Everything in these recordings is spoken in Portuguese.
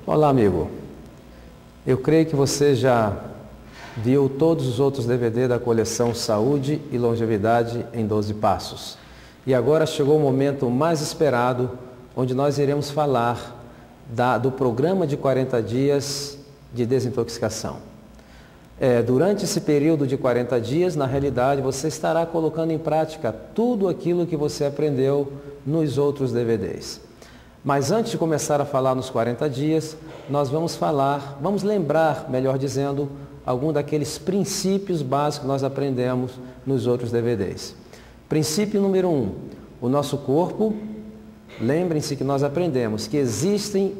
Olá, amigo. Eu creio que você já viu todos os outros DVD da coleção Saúde e Longevidade em 12 Passos. E agora chegou o momento mais esperado, onde nós iremos falar do programa de 40 dias de desintoxicação. Durante esse período de 40 dias, na realidade, você estará colocando em prática tudo aquilo que você aprendeu nos outros DVDs. Mas antes de começar a falar nos 40 dias, nós vamos lembrar, melhor dizendo, algum daqueles princípios básicos que nós aprendemos nos outros DVDs. Princípio número 1, o nosso corpo, lembrem-se que nós aprendemos que existem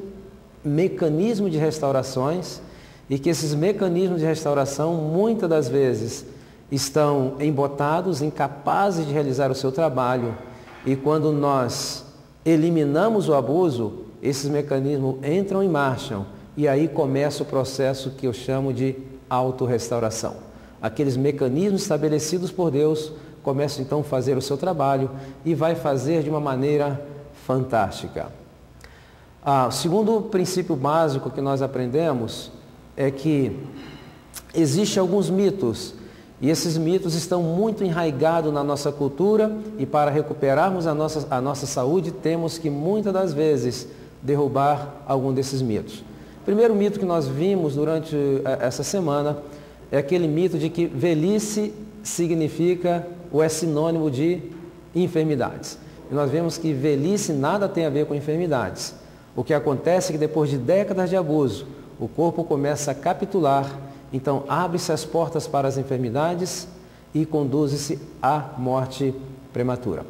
mecanismos de restaurações e que esses mecanismos de restauração, muitas das vezes, estão embotados, incapazes de realizar o seu trabalho. E quando nós eliminamos o abuso, esses mecanismos entram em marcha e aí começa o processo que eu chamo de autorrestauração. Aqueles mecanismos estabelecidos por Deus começam então a fazer o seu trabalho e vai fazer de uma maneira fantástica. O segundo princípio básico que nós aprendemos é que existem alguns mitos, e esses mitos estão muito enraigados na nossa cultura, e para recuperarmos a nossa saúde, temos que muitas das vezes derrubar algum desses mitos. O primeiro mito que nós vimos durante essa semana é aquele mito de que velhice é sinônimo de enfermidades. E nós vemos que velhice nada tem a ver com enfermidades. O que acontece é que depois de décadas de abuso, o corpo começa a capitular, então abre-se as portas para as enfermidades e conduz-se à morte prematura.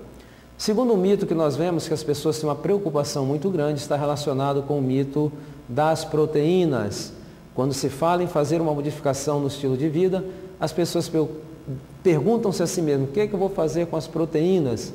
Segundo mito que nós vemos que as pessoas têm uma preocupação muito grande, está relacionado com o mito das proteínas. Quando se fala em fazer uma modificação no estilo de vida, as pessoas perguntam-se a si mesmas: o que é que eu vou fazer com as proteínas?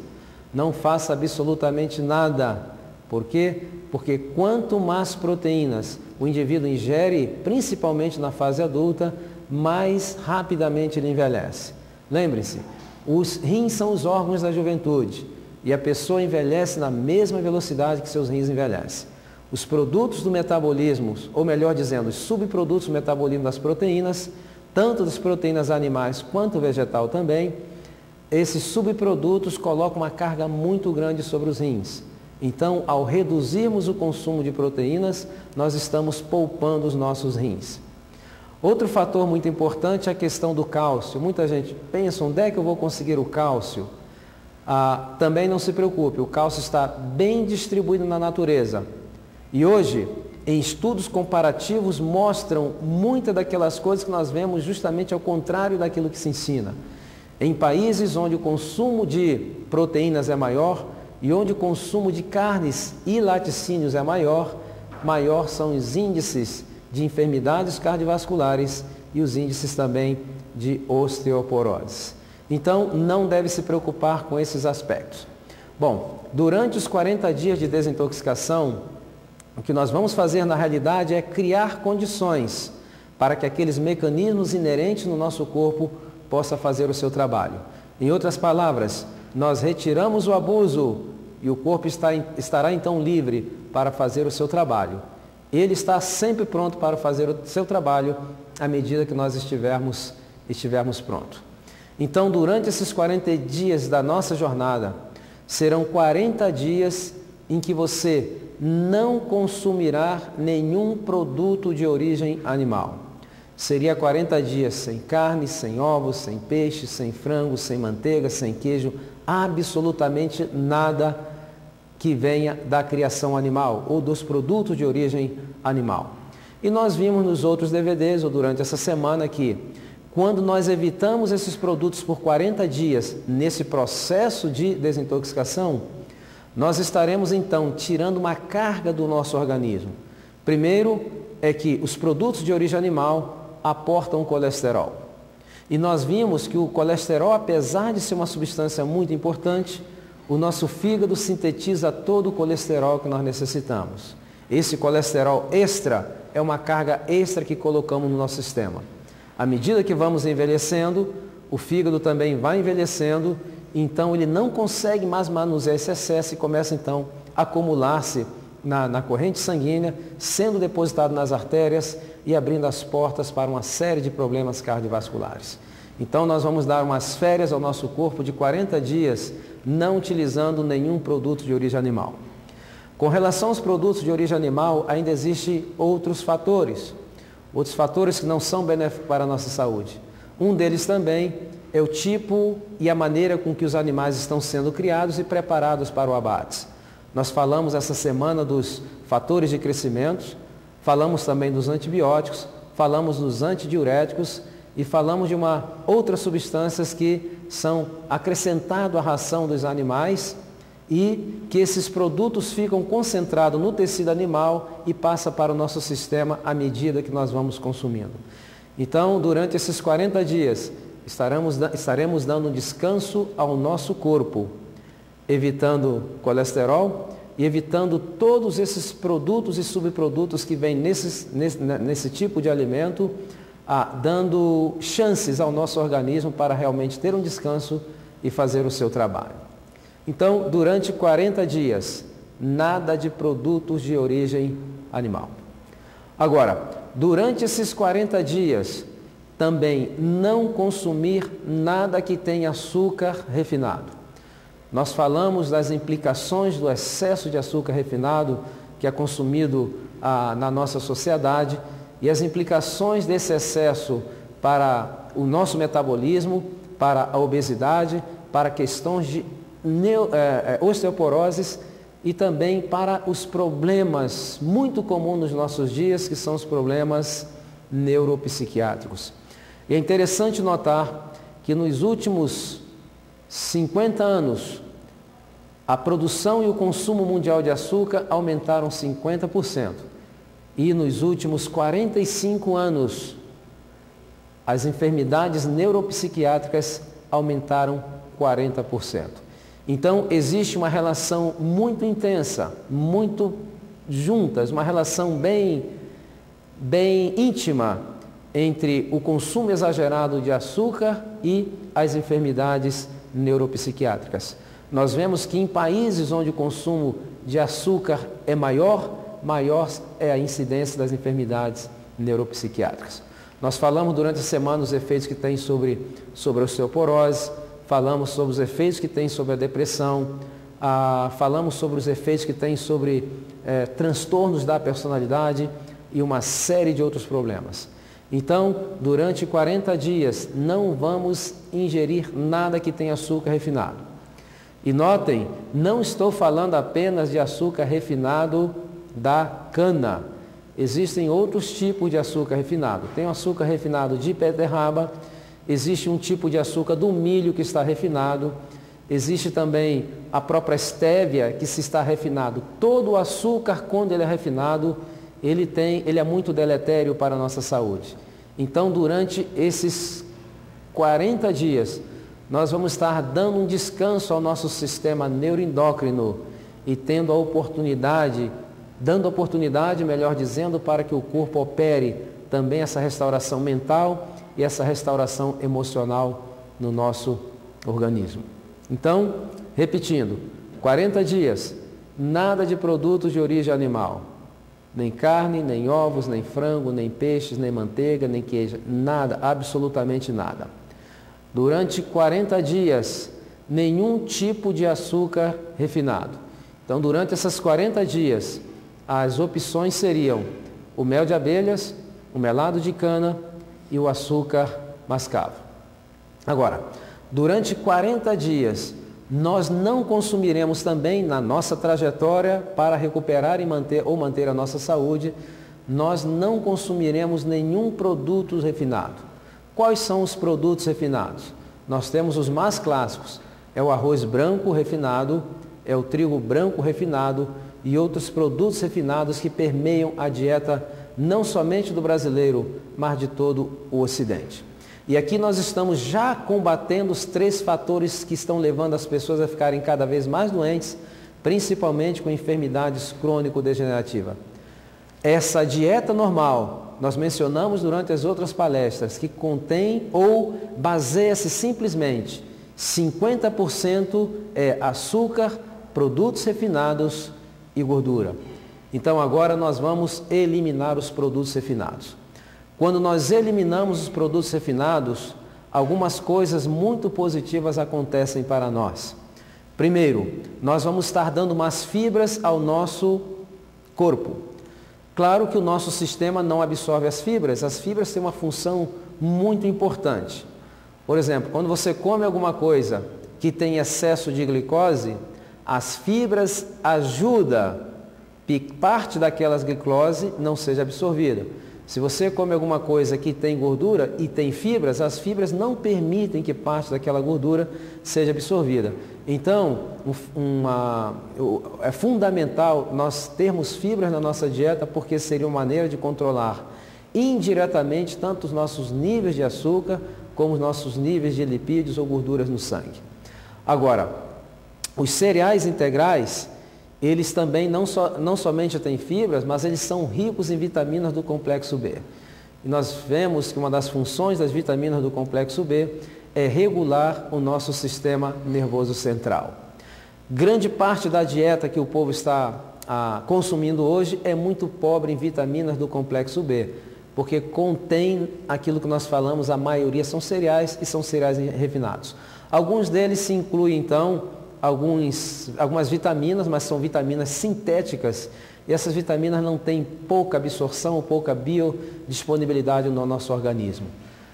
Não faça absolutamente nada. Por quê? Porque quanto mais proteínas o indivíduo ingere, principalmente na fase adulta, mais rapidamente ele envelhece. Lembre-se, os rins são os órgãos da juventude e a pessoa envelhece na mesma velocidade que seus rins envelhecem. Os produtos do metabolismo, ou melhor dizendo, os subprodutos do metabolismo das proteínas, tanto das proteínas animais quanto vegetal também, esses subprodutos colocam uma carga muito grande sobre os rins. Então, ao reduzirmos o consumo de proteínas, nós estamos poupando os nossos rins. Outro fator muito importante é a questão do cálcio. Muita gente pensa: onde é que eu vou conseguir o cálcio? Também não se preocupe, o cálcio está bem distribuído na natureza. E hoje, em estudos comparativos, mostram muitas daquelas coisas que nós vemos justamente ao contrário daquilo que se ensina. Em países onde o consumo de proteínas é maior, e onde o consumo de carnes e laticínios é maior são os índices de enfermidades cardiovasculares e os índices também de osteoporose. Então, não deve se preocupar com esses aspectos. Bom, durante os 40 dias de desintoxicação, o que nós vamos fazer na realidade é criar condições para que aqueles mecanismos inerentes no nosso corpo possam fazer o seu trabalho. Em outras palavras, nós retiramos o abuso e o corpo estará então livre para fazer o seu trabalho. Ele está sempre pronto para fazer o seu trabalho à medida que nós estivermos prontos. Então, durante esses 40 dias da nossa jornada, serão 40 dias em que você não consumirá nenhum produto de origem animal. Seria 40 dias sem carne, sem ovos, sem peixe, sem frango, sem manteiga, sem queijo, absolutamente nada que venha da criação animal ou dos produtos de origem animal. E nós vimos nos outros DVDs, ou durante essa semana, que quando nós evitamos esses produtos por 40 dias, nesse processo de desintoxicação, nós estaremos então tirando uma carga do nosso organismo. Primeiro é que os produtos de origem animal aportam colesterol. E nós vimos que o colesterol, apesar de ser uma substância muito importante, o nosso fígado sintetiza todo o colesterol que nós necessitamos. Esse colesterol extra é uma carga extra que colocamos no nosso sistema. À medida que vamos envelhecendo, o fígado também vai envelhecendo, então ele não consegue mais manusear esse excesso e começa então a acumular-se na corrente sanguínea, sendo depositado nas artérias e abrindo as portas para uma série de problemas cardiovasculares. Então nós vamos dar umas férias ao nosso corpo de 40 dias, não utilizando nenhum produto de origem animal. Com relação aos produtos de origem animal, ainda existem outros fatores que não são benéficos para a nossa saúde. Um deles também é o tipo e a maneira com que os animais estão sendo criados e preparados para o abate. Nós falamos essa semana dos fatores de crescimento, falamos também dos antibióticos, falamos dos antidiuréticos e falamos de outras substâncias que são acrescentadas à ração dos animais e que esses produtos ficam concentrados no tecido animal e passam para o nosso sistema à medida que nós vamos consumindo. Então, durante esses 40 dias, estaremos dando um descanso ao nosso corpo, evitando colesterol e evitando todos esses produtos e subprodutos que vêm nesse tipo de alimento, dando chances ao nosso organismo para realmente ter um descanso e fazer o seu trabalho. Então, durante 40 dias, nada de produtos de origem animal. Agora, durante esses 40 dias, também não consumir nada que tenha açúcar refinado. Nós falamos das implicações do excesso de açúcar refinado que é consumido na nossa sociedade e as implicações desse excesso para o nosso metabolismo, para a obesidade, para questões de osteoporose e também para os problemas muito comuns nos nossos dias, que são os problemas neuropsiquiátricos. E é interessante notar que nos últimos 50 anos, a produção e o consumo mundial de açúcar aumentaram 50%. E nos últimos 45 anos, as enfermidades neuropsiquiátricas aumentaram 40%. Então, existe uma relação muito intensa, muito juntas, uma relação bem íntima entre o consumo exagerado de açúcar e as enfermidades neuropsiquiátricas. Nós vemos que em países onde o consumo de açúcar é maior é a incidência das enfermidades neuropsiquiátricas. Nós falamos durante a semana os efeitos que tem sobre a osteoporose, falamos sobre os efeitos que tem sobre a depressão, falamos sobre os efeitos que tem sobre transtornos da personalidade e uma série de outros problemas. Então, durante 40 dias, não vamos ingerir nada que tenha açúcar refinado. E notem, não estou falando apenas de açúcar refinado da cana. Existem outros tipos de açúcar refinado. Tem o açúcar refinado de beterraba, existe um tipo de açúcar do milho que está refinado, existe também a própria estévia que se está refinado. Todo o açúcar, quando ele é refinado, ele é muito deletério para a nossa saúde. Então, durante esses 40 dias, nós vamos estar dando um descanso ao nosso sistema neuroendócrino e dando oportunidade, melhor dizendo, para que o corpo opere também essa restauração mental e essa restauração emocional no nosso organismo. Então, repetindo, 40 dias, nada de produtos de origem animal. Nem carne, nem ovos, nem frango, nem peixes, nem manteiga, nem queijo, nada, absolutamente nada. Durante 40 dias, nenhum tipo de açúcar refinado. Então, durante esses 40 dias, as opções seriam o mel de abelhas, o melado de cana e o açúcar mascavo. Agora, durante 40 dias, nós não consumiremos também, na nossa trajetória para recuperar e manter a nossa saúde, nós não consumiremos nenhum produto refinado. Quais são os produtos refinados? Nós temos os mais clássicos, é o arroz branco refinado, é o trigo branco refinado e outros produtos refinados que permeiam a dieta não somente do brasileiro, mas de todo o Ocidente. E aqui nós estamos já combatendo os 3 fatores que estão levando as pessoas a ficarem cada vez mais doentes, principalmente com enfermidades crônico-degenerativas. Essa dieta normal, nós mencionamos durante as outras palestras, que contém ou baseia-se simplesmente 50% é açúcar, produtos refinados e gordura. Então agora nós vamos eliminar os produtos refinados. Quando nós eliminamos os produtos refinados, algumas coisas muito positivas acontecem para nós. Primeiro, nós vamos estar dando mais fibras ao nosso corpo. Claro que o nosso sistema não absorve as fibras têm uma função muito importante. Por exemplo, quando você come alguma coisa que tem excesso de glicose, as fibras ajudam que parte daquelas glicose não seja absorvida. Se você come alguma coisa que tem gordura e tem fibras, as fibras não permitem que parte daquela gordura seja absorvida. Então, é fundamental nós termos fibras na nossa dieta, porque seria uma maneira de controlar indiretamente tanto os nossos níveis de açúcar como os nossos níveis de lipídios ou gorduras no sangue. Agora, os cereais integrais, eles também não somente têm fibras, mas eles são ricos em vitaminas do complexo B. E nós vemos que uma das funções das vitaminas do complexo B é regular o nosso sistema nervoso central. Grande parte da dieta que o povo está consumindo hoje é muito pobre em vitaminas do complexo B, porque contém aquilo que nós falamos, a maioria são cereais e são cereais refinados. Alguns deles se incluem, então, algumas vitaminas, mas são vitaminas sintéticas, e essas vitaminas não têm pouca absorção ou pouca biodisponibilidade no nosso organismo.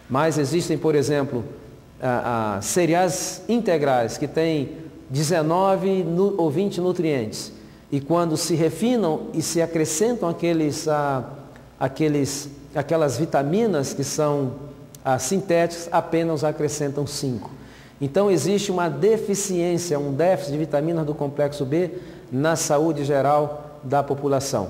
Mas existem, por exemplo, cereais integrais que têm 19 ou 20 nutrientes, e quando se refinam e se acrescentam aquelas vitaminas que são sintéticas, apenas acrescentam 5. Então existe uma deficiência, um déficit de vitaminas do complexo B na saúde geral da população.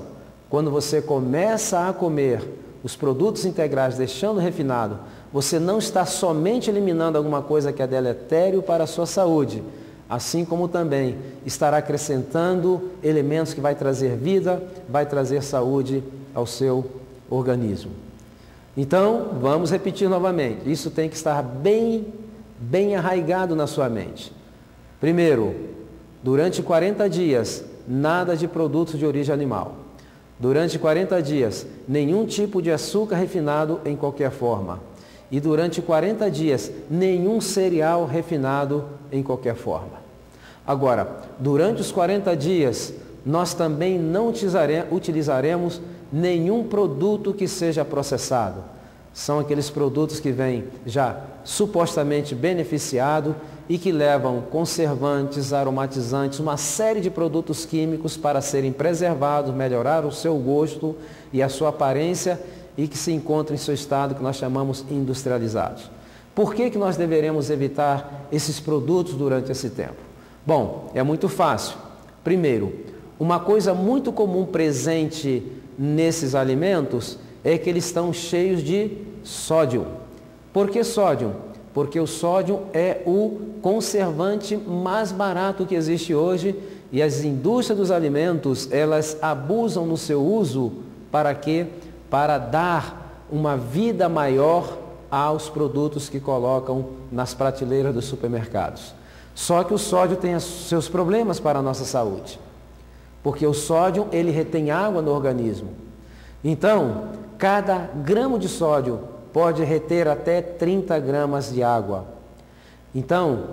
Quando você começa a comer os produtos integrais, deixando refinado, você não está somente eliminando alguma coisa que é deletério para a sua saúde, assim como também estará acrescentando elementos que vai trazer vida, vai trazer saúde ao seu organismo. Então, vamos repetir novamente. Isso tem que estar bem arraigado na sua mente. Primeiro, durante 40 dias, nada de produtos de origem animal. Durante 40 dias, nenhum tipo de açúcar refinado em qualquer forma. E durante 40 dias, nenhum cereal refinado em qualquer forma. Agora, durante os 40 dias, nós também não utilizaremos nenhum produto que seja processado. São aqueles produtos que vêm já supostamente beneficiados e que levam conservantes, aromatizantes, uma série de produtos químicos para serem preservados, melhorar o seu gosto e a sua aparência e que se encontram em seu estado que nós chamamos industrializados. Por que nós deveremos evitar esses produtos durante esse tempo? Bom, é muito fácil. Primeiro, uma coisa muito comum presente nesses alimentos é que eles estão cheios de sódio. Por que sódio? Porque o sódio é o conservante mais barato que existe hoje e as indústrias dos alimentos, elas abusam no seu uso para quê? Para dar uma vida maior aos produtos que colocam nas prateleiras dos supermercados. Só que o sódio tem os seus problemas para a nossa saúde, porque o sódio, ele retém água no organismo. Então, cada gramo de sódio pode reter até 30 gramas de água. Então,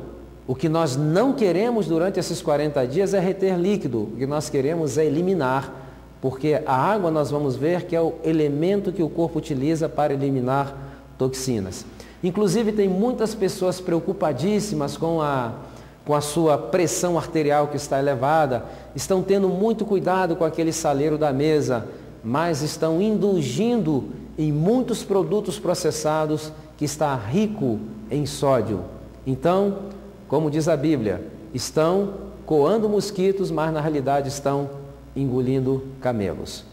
o que nós não queremos durante esses 40 dias é reter líquido, o que nós queremos é eliminar, porque a água nós vamos ver que é o elemento que o corpo utiliza para eliminar toxinas. Inclusive, tem muitas pessoas preocupadíssimas com a sua pressão arterial que está elevada, estão tendo muito cuidado com aquele saleiro da mesa, mas estão indulgindo em muitos produtos processados que está rico em sódio. Então, como diz a Bíblia, estão coando mosquitos, mas na realidade estão engolindo camelos.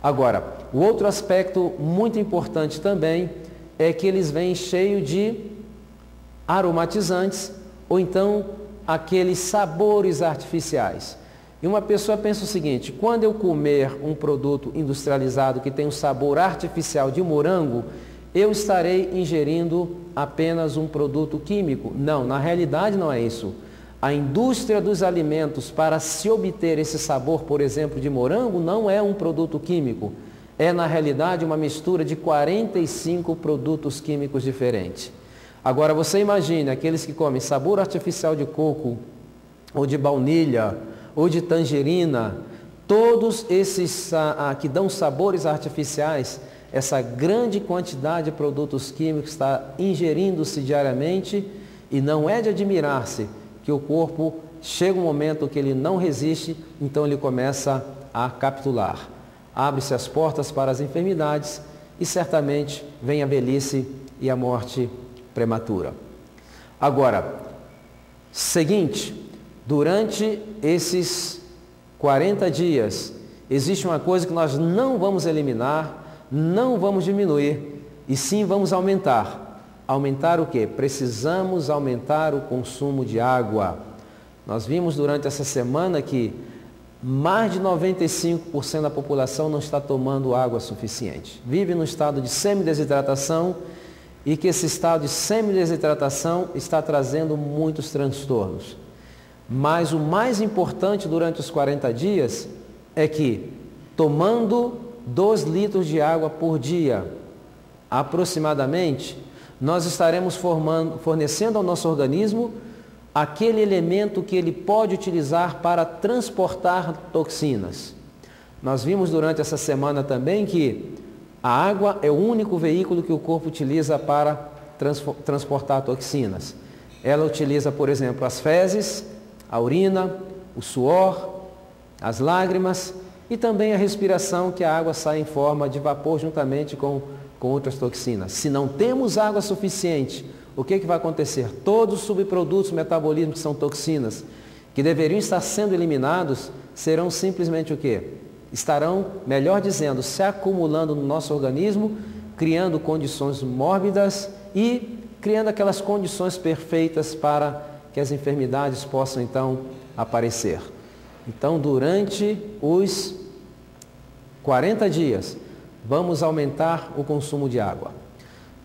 Agora, o outro aspecto muito importante também é que eles vêm cheios de aromatizantes ou então aqueles sabores artificiais. E uma pessoa pensa o seguinte: quando eu comer um produto industrializado que tem um sabor artificial de morango, eu estarei ingerindo apenas um produto químico. Não, na realidade não é isso. A indústria dos alimentos, para se obter esse sabor, por exemplo, de morango, não é um produto químico. É, na realidade, uma mistura de 45 produtos químicos diferentes. Agora, você imagine aqueles que comem sabor artificial de coco, ou de baunilha, ou de tangerina, todos esses que dão sabores artificiais, essa grande quantidade de produtos químicos está ingerindo-se diariamente, e não é de admirar-se que o corpo chega um momento que ele não resiste, então ele começa a capitular. Abre-se as portas para as enfermidades e certamente vem a velhice e a morte prematura. Agora, seguinte, durante esses 40 dias, existe uma coisa que nós não vamos eliminar, não vamos diminuir, e sim vamos aumentar. Aumentar o quê? Precisamos aumentar o consumo de água. Nós vimos durante essa semana que mais de 95% da população não está tomando água suficiente. Vive no estado de semidesidratação e que esse estado de semidesidratação está trazendo muitos transtornos. Mas o mais importante durante os 40 dias é que, tomando 2 litros de água por dia, aproximadamente, nós estaremos fornecendo ao nosso organismo aquele elemento que ele pode utilizar para transportar toxinas. Nós vimos durante essa semana também que a água é o único veículo que o corpo utiliza para transportar toxinas. Ela utiliza, por exemplo, as fezes, a urina, o suor, as lágrimas e também a respiração, que a água sai em forma de vapor juntamente com outras toxinas. Se não temos água suficiente, o que vai acontecer? Todos os subprodutos do metabolismo que são toxinas, que deveriam estar sendo eliminados, serão simplesmente o quê? Estarão, melhor dizendo, se acumulando no nosso organismo, criando condições mórbidas e criando aquelas condições perfeitas para que as enfermidades possam então aparecer. Então, durante os 40 dias, vamos aumentar o consumo de água.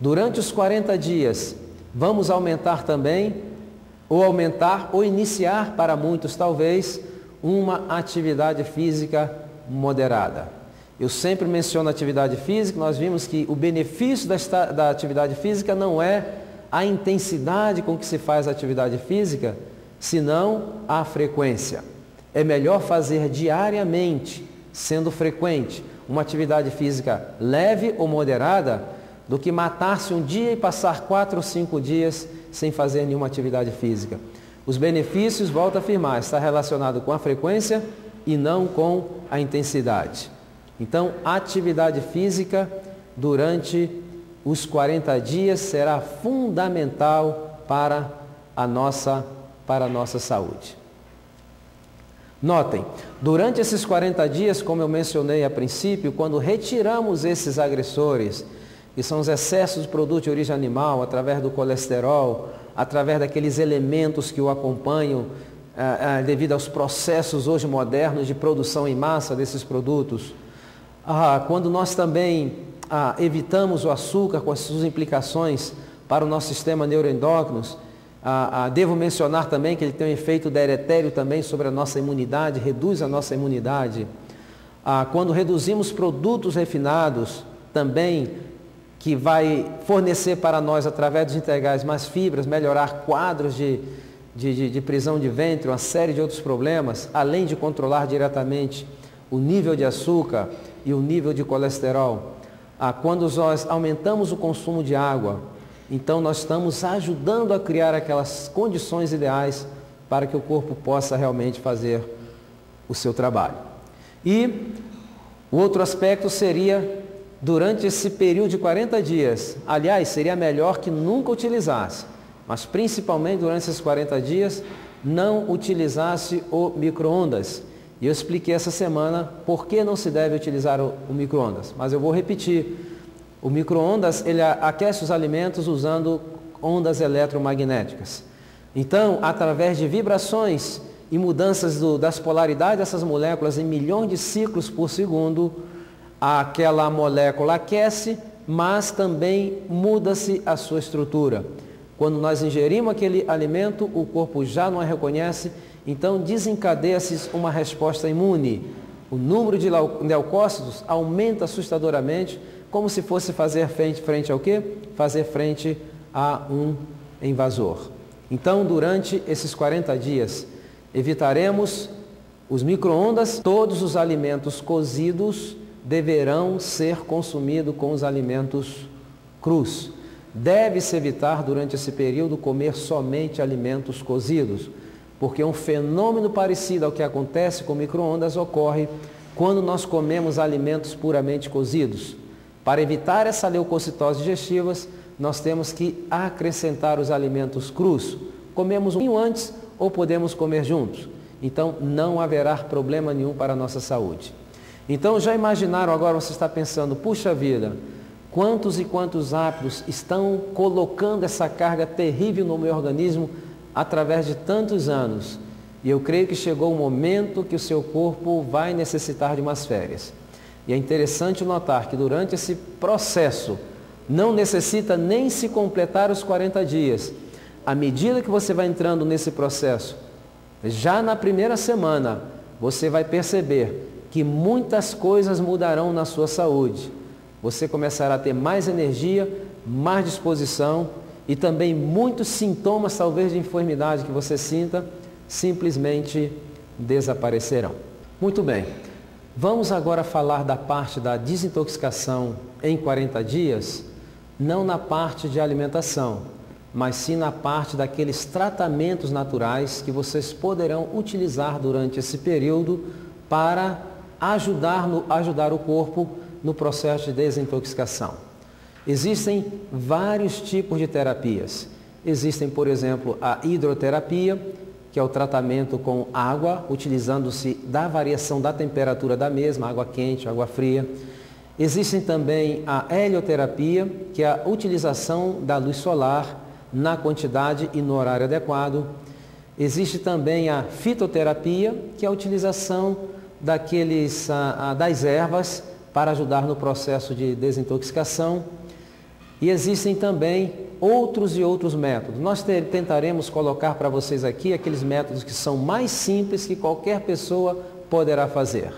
Durante os 40 dias, vamos aumentar também, ou iniciar para muitos talvez, uma atividade física moderada. Eu sempre menciono a atividade física, nós vimos que o benefício da atividade física não é a intensidade com que se faz a atividade física, senão a frequência. É melhor fazer diariamente, sendo frequente, uma atividade física leve ou moderada, do que matar-se um dia e passar 4 ou 5 dias sem fazer nenhuma atividade física. Os benefícios, volto a afirmar, está relacionado com a frequência e não com a intensidade. Então, a atividade física durante os 40 dias será fundamental para a nossa saúde. Notem, durante esses 40 dias, como eu mencionei a princípio, quando retiramos esses agressores, que são os excessos de produto de origem animal, através do colesterol, através daqueles elementos que o acompanham, devido aos processos hoje modernos de produção em massa desses produtos. Quando nós também evitamos o açúcar com as suas implicações para o nosso sistema neuroendócrino, devo mencionar também que ele tem um efeito deletério também sobre a nossa imunidade, reduz a nossa imunidade. Quando reduzimos produtos refinados, também que vai fornecer para nós, através dos integrais, mais fibras, melhorar quadros de prisão de ventre, uma série de outros problemas, além de controlar diretamente o nível de açúcar e o nível de colesterol. Quando nós aumentamos o consumo de água, então nós estamos ajudando a criar aquelas condições ideais para que o corpo possa realmente fazer o seu trabalho. E o outro aspecto seria, durante esse período de 40 dias, aliás, seria melhor que nunca utilizasse, mas principalmente durante esses 40 dias, não utilizasse o micro-ondas. E eu expliquei essa semana por que não se deve utilizar o micro-ondas, mas eu vou repetir. O micro-ondas, ele aquece os alimentos usando ondas eletromagnéticas. Então, através de vibrações e mudanças das polaridades dessas moléculas em milhões de ciclos por segundo, aquela molécula aquece, mas também muda-se a sua estrutura. Quando nós ingerimos aquele alimento, o corpo já não a reconhece, então desencadeia-se uma resposta imune. O número de leucócitos aumenta assustadoramente, como se fosse fazer frente ao quê? Fazer frente a um invasor. Então, durante esses 40 dias, evitaremos os micro-ondas. Todos os alimentos cozidos deverão ser consumidos com os alimentos crus. Deve-se evitar, durante esse período, comer somente alimentos cozidos, porque um fenômeno parecido ao que acontece com micro-ondas ocorre quando nós comemos alimentos puramente cozidos. Para evitar essa leucocitose digestiva, nós temos que acrescentar os alimentos crus. Comemos um pouquinho antes ou podemos comer juntos. Então, não haverá problema nenhum para a nossa saúde. Então, já imaginaram, agora você está pensando, puxa vida, quantos e quantos hábitos estão colocando essa carga terrível no meu organismo através de tantos anos? E eu creio que chegou o momento que o seu corpo vai necessitar de umas férias. E é interessante notar que durante esse processo, não necessita nem se completar os 40 dias. À medida que você vai entrando nesse processo, já na primeira semana, você vai perceber que muitas coisas mudarão na sua saúde. Você começará a ter mais energia, mais disposição e também muitos sintomas, talvez, de enfermidade que você sinta, simplesmente desaparecerão. Muito bem, vamos agora falar da parte da desintoxicação em 40 dias, não na parte de alimentação, mas sim na parte daqueles tratamentos naturais que vocês poderão utilizar durante esse período para ajudar o corpo no processo de desintoxicação. Existem vários tipos de terapias. Existem, por exemplo, a hidroterapia, que é o tratamento com água, utilizando-se da variação da temperatura da mesma, água quente, água fria. Existem também a helioterapia, que é a utilização da luz solar na quantidade e no horário adequado. Existe também a fitoterapia, que é a utilização das ervas para ajudar no processo de desintoxicação. E existem também outros métodos. Nós tentaremos colocar para vocês aqui aqueles métodos que são mais simples que qualquer pessoa poderá fazer.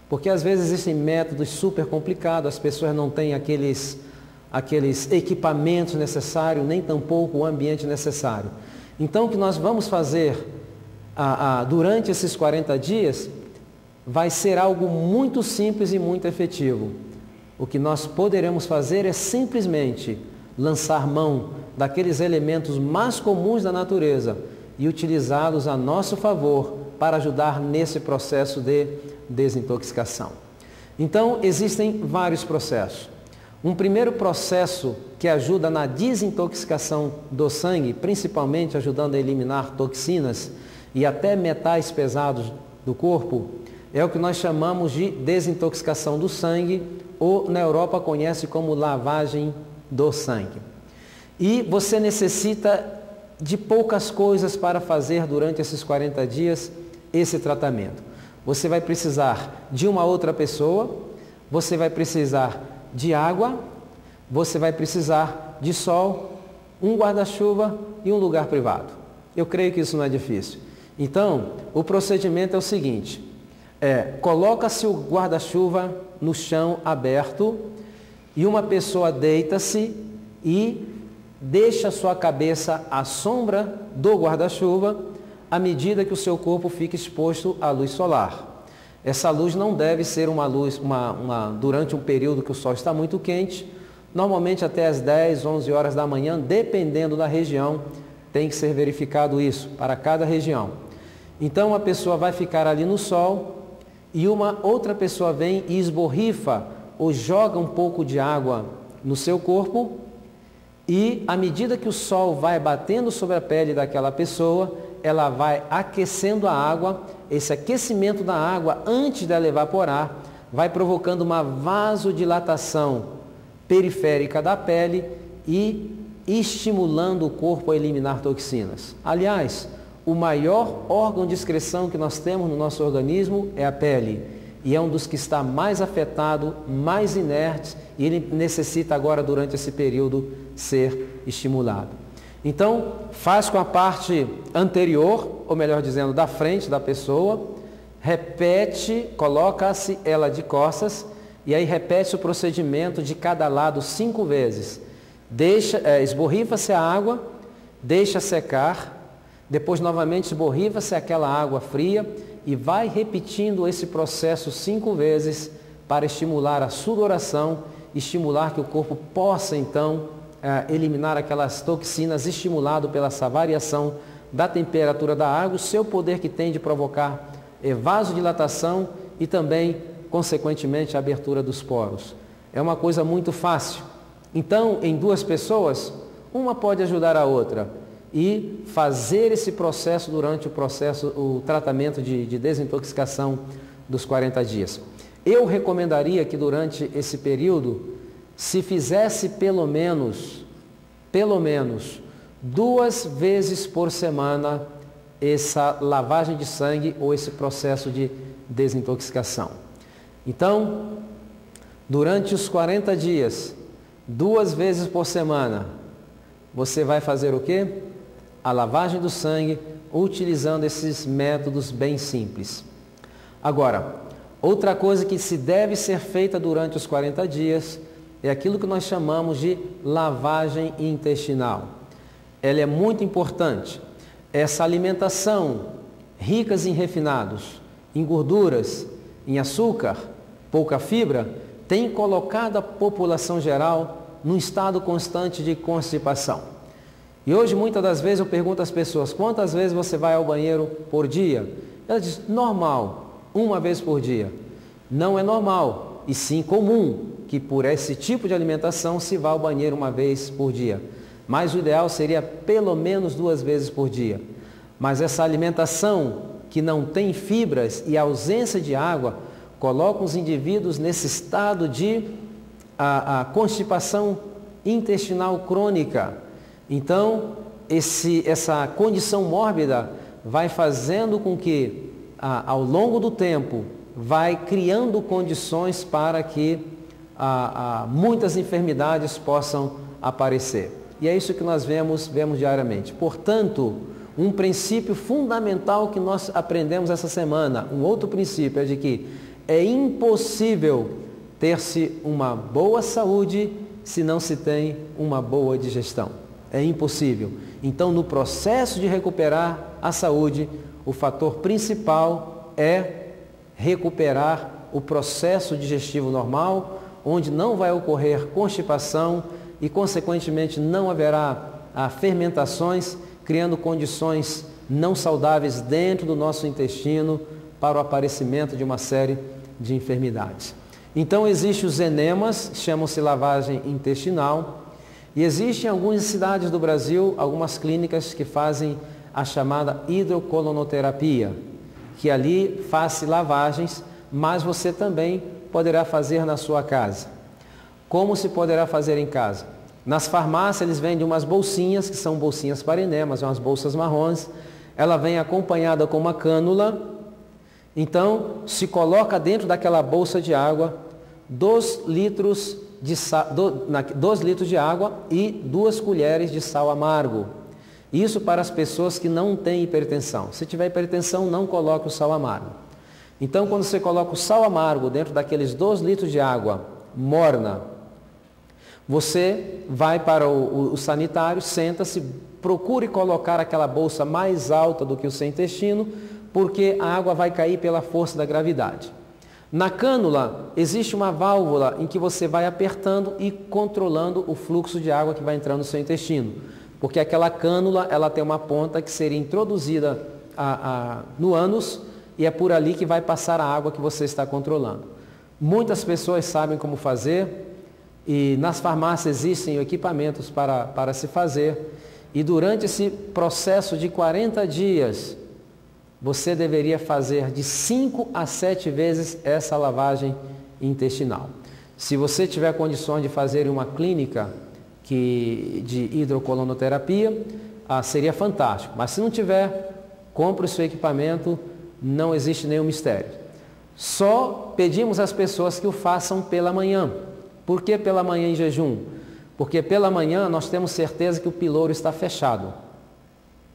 Porque às vezes existem métodos super complicados, as pessoas não têm aqueles equipamentos necessários, nem tampouco o ambiente necessário. Então, o que nós vamos fazer durante esses 40 dias vai ser algo muito simples e muito efetivo. O que nós poderemos fazer é simplesmente lançar mão daqueles elementos mais comuns da natureza e utilizá-los a nosso favor para ajudar nesse processo de desintoxicação. Então, existem vários processos. Um primeiro processo que ajuda na desintoxicação do sangue, principalmente ajudando a eliminar toxinas e até metais pesados do corpo, é o que nós chamamos de desintoxicação do sangue, ou na Europa conhece como lavagem do sangue. E você necessita de poucas coisas para fazer durante esses 40 dias esse tratamento. Você vai precisar de uma outra pessoa, você vai precisar de água, você vai precisar de sol, um guarda-chuva e um lugar privado. Eu creio que isso não é difícil. Então, o procedimento é o seguinte, coloca-se o guarda-chuva no chão aberto e uma pessoa deita-se e deixa a sua cabeça à sombra do guarda-chuva à medida que o seu corpo fica exposto à luz solar. Essa luz não deve ser uma luz durante um período que o sol está muito quente, normalmente até as 10, 11 horas da manhã, dependendo da região, tem que ser verificado isso para cada região. Então a pessoa vai ficar ali no sol e uma outra pessoa vem e esborrifa ou joga um pouco de água no seu corpo e à medida que o sol vai batendo sobre a pele daquela pessoa, ela vai aquecendo a água. Esse aquecimento da água, antes dela evaporar, vai provocando uma vasodilatação periférica da pele e estimulando o corpo a eliminar toxinas. Aliás, o maior órgão de excreção que nós temos no nosso organismo é a pele. E é um dos que está mais afetado, mais inerte, e ele necessita agora, durante esse período, ser estimulado. Então, faz com a parte anterior, ou melhor dizendo, da frente da pessoa, repete, coloca-se ela de costas, e aí repete o procedimento de cada lado 5 vezes. Esborrifa-se a água, deixa secar, depois novamente esborrifa-se aquela água fria e vai repetindo esse processo 5 vezes para estimular a sudoração, estimular que o corpo possa então eliminar aquelas toxinas, estimulado pela essa variação da temperatura da água, o seu poder que tem de provocar vasodilatação e também, consequentemente, a abertura dos poros. É uma coisa muito fácil. Então, em 2 pessoas, uma pode ajudar a outra e fazer esse processo durante o tratamento de desintoxicação dos 40 dias. Eu recomendaria que durante esse período se fizesse pelo menos 2 vezes por semana essa lavagem de sangue ou esse processo de desintoxicação. Então, durante os 40 dias, 2 vezes por semana, você vai fazer o quê? A lavagem do sangue, utilizando esses métodos bem simples. Agora, outra coisa que se deve ser feita durante os 40 dias é aquilo que nós chamamos de lavagem intestinal. Ela é muito importante. Essa alimentação rica em refinados, em gorduras, em açúcar, pouca fibra, tem colocado a população geral num estado constante de constipação. E hoje, muitas das vezes, eu pergunto às pessoas, quantas vezes você vai ao banheiro por dia? Elas dizem, normal, 1 vez por dia. Não é normal, e sim comum, que por esse tipo de alimentação se vá ao banheiro 1 vez por dia. Mas o ideal seria pelo menos 2 vezes por dia. Mas essa alimentação que não tem fibras e ausência de água, coloca os indivíduos nesse estado de constipação intestinal crônica. Então, essa condição mórbida vai fazendo com que, ao longo do tempo, vai criando condições para que muitas enfermidades possam aparecer. E é isso que nós vemos diariamente. Portanto, um princípio fundamental que nós aprendemos essa semana, um outro princípio é de que é impossível ter-se uma boa saúde se não se tem uma boa digestão. É impossível. Então, no processo de recuperar a saúde, o fator principal é recuperar o processo digestivo normal, onde não vai ocorrer constipação e, consequentemente, não haverá fermentações, criando condições não saudáveis dentro do nosso intestino para o aparecimento de uma série de enfermidades. Então, existem os enemas, chamam-se lavagem intestinal, e existem em algumas cidades do Brasil, algumas clínicas que fazem a chamada hidrocolonoterapia, que ali faz lavagens, mas você também poderá fazer na sua casa. Como se poderá fazer em casa? Nas farmácias eles vendem umas bolsinhas, que são bolsinhas para enemas, umas bolsas marrons. Ela vem acompanhada com uma cânula. Então, se coloca dentro daquela bolsa de água 2 litros de água e 2 colheres de sal amargo. Isso para as pessoas que não têm hipertensão. Se tiver hipertensão, não coloque o sal amargo. Então, quando você coloca o sal amargo dentro daqueles 2 litros de água morna, você vai para o sanitário, senta-se, procure colocar aquela bolsa mais alta do que o seu intestino, porque a água vai cair pela força da gravidade. Na cânula, existe uma válvula em que você vai apertando e controlando o fluxo de água que vai entrando no seu intestino. Porque aquela cânula, ela tem uma ponta que seria introduzida no ânus e é por ali que vai passar a água que você está controlando. Muitas pessoas sabem como fazer e nas farmácias existem equipamentos para se fazer. E durante esse processo de 40 dias, você deveria fazer de 5 a 7 vezes essa lavagem intestinal. Se você tiver condições de fazer em uma clínica de hidrocolonoterapia, seria fantástico. Mas se não tiver, compre o seu equipamento, não existe nenhum mistério. Só pedimos às pessoas que o façam pela manhã. Por que pela manhã em jejum? porque pela manhã nós temos certeza que o pilouro está fechado.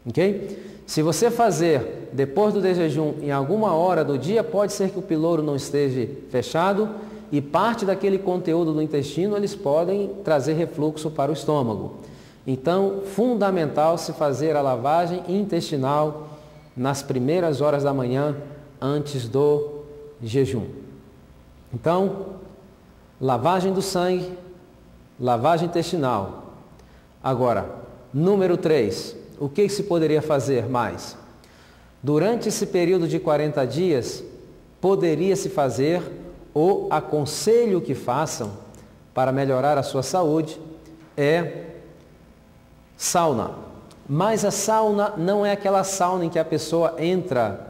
Ok? Se você fazer depois do jejum em alguma hora do dia, pode ser que o pilouro não esteja fechado e parte daquele conteúdo do intestino eles podem trazer refluxo para o estômago. Então, fundamental se fazer a lavagem intestinal nas primeiras horas da manhã antes do jejum. Então, lavagem do sangue, lavagem intestinal. Agora, número 3, o que se poderia fazer mais? Durante esse período de 40 dias, poderia-se fazer, ou aconselho que façam, para melhorar a sua saúde, é sauna. Mas a sauna não é aquela sauna em que a pessoa entra,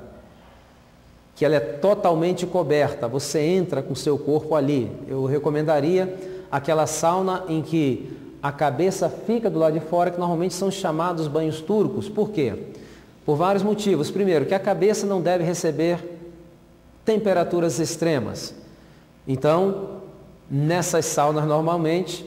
que ela é totalmente coberta, você entra com o seu corpo ali. Eu recomendaria aquela sauna em que a cabeça fica do lado de fora, que normalmente são chamados banhos turcos. Por quê? Por vários motivos. Primeiro, que a cabeça não deve receber temperaturas extremas. Então, nessas saunas normalmente,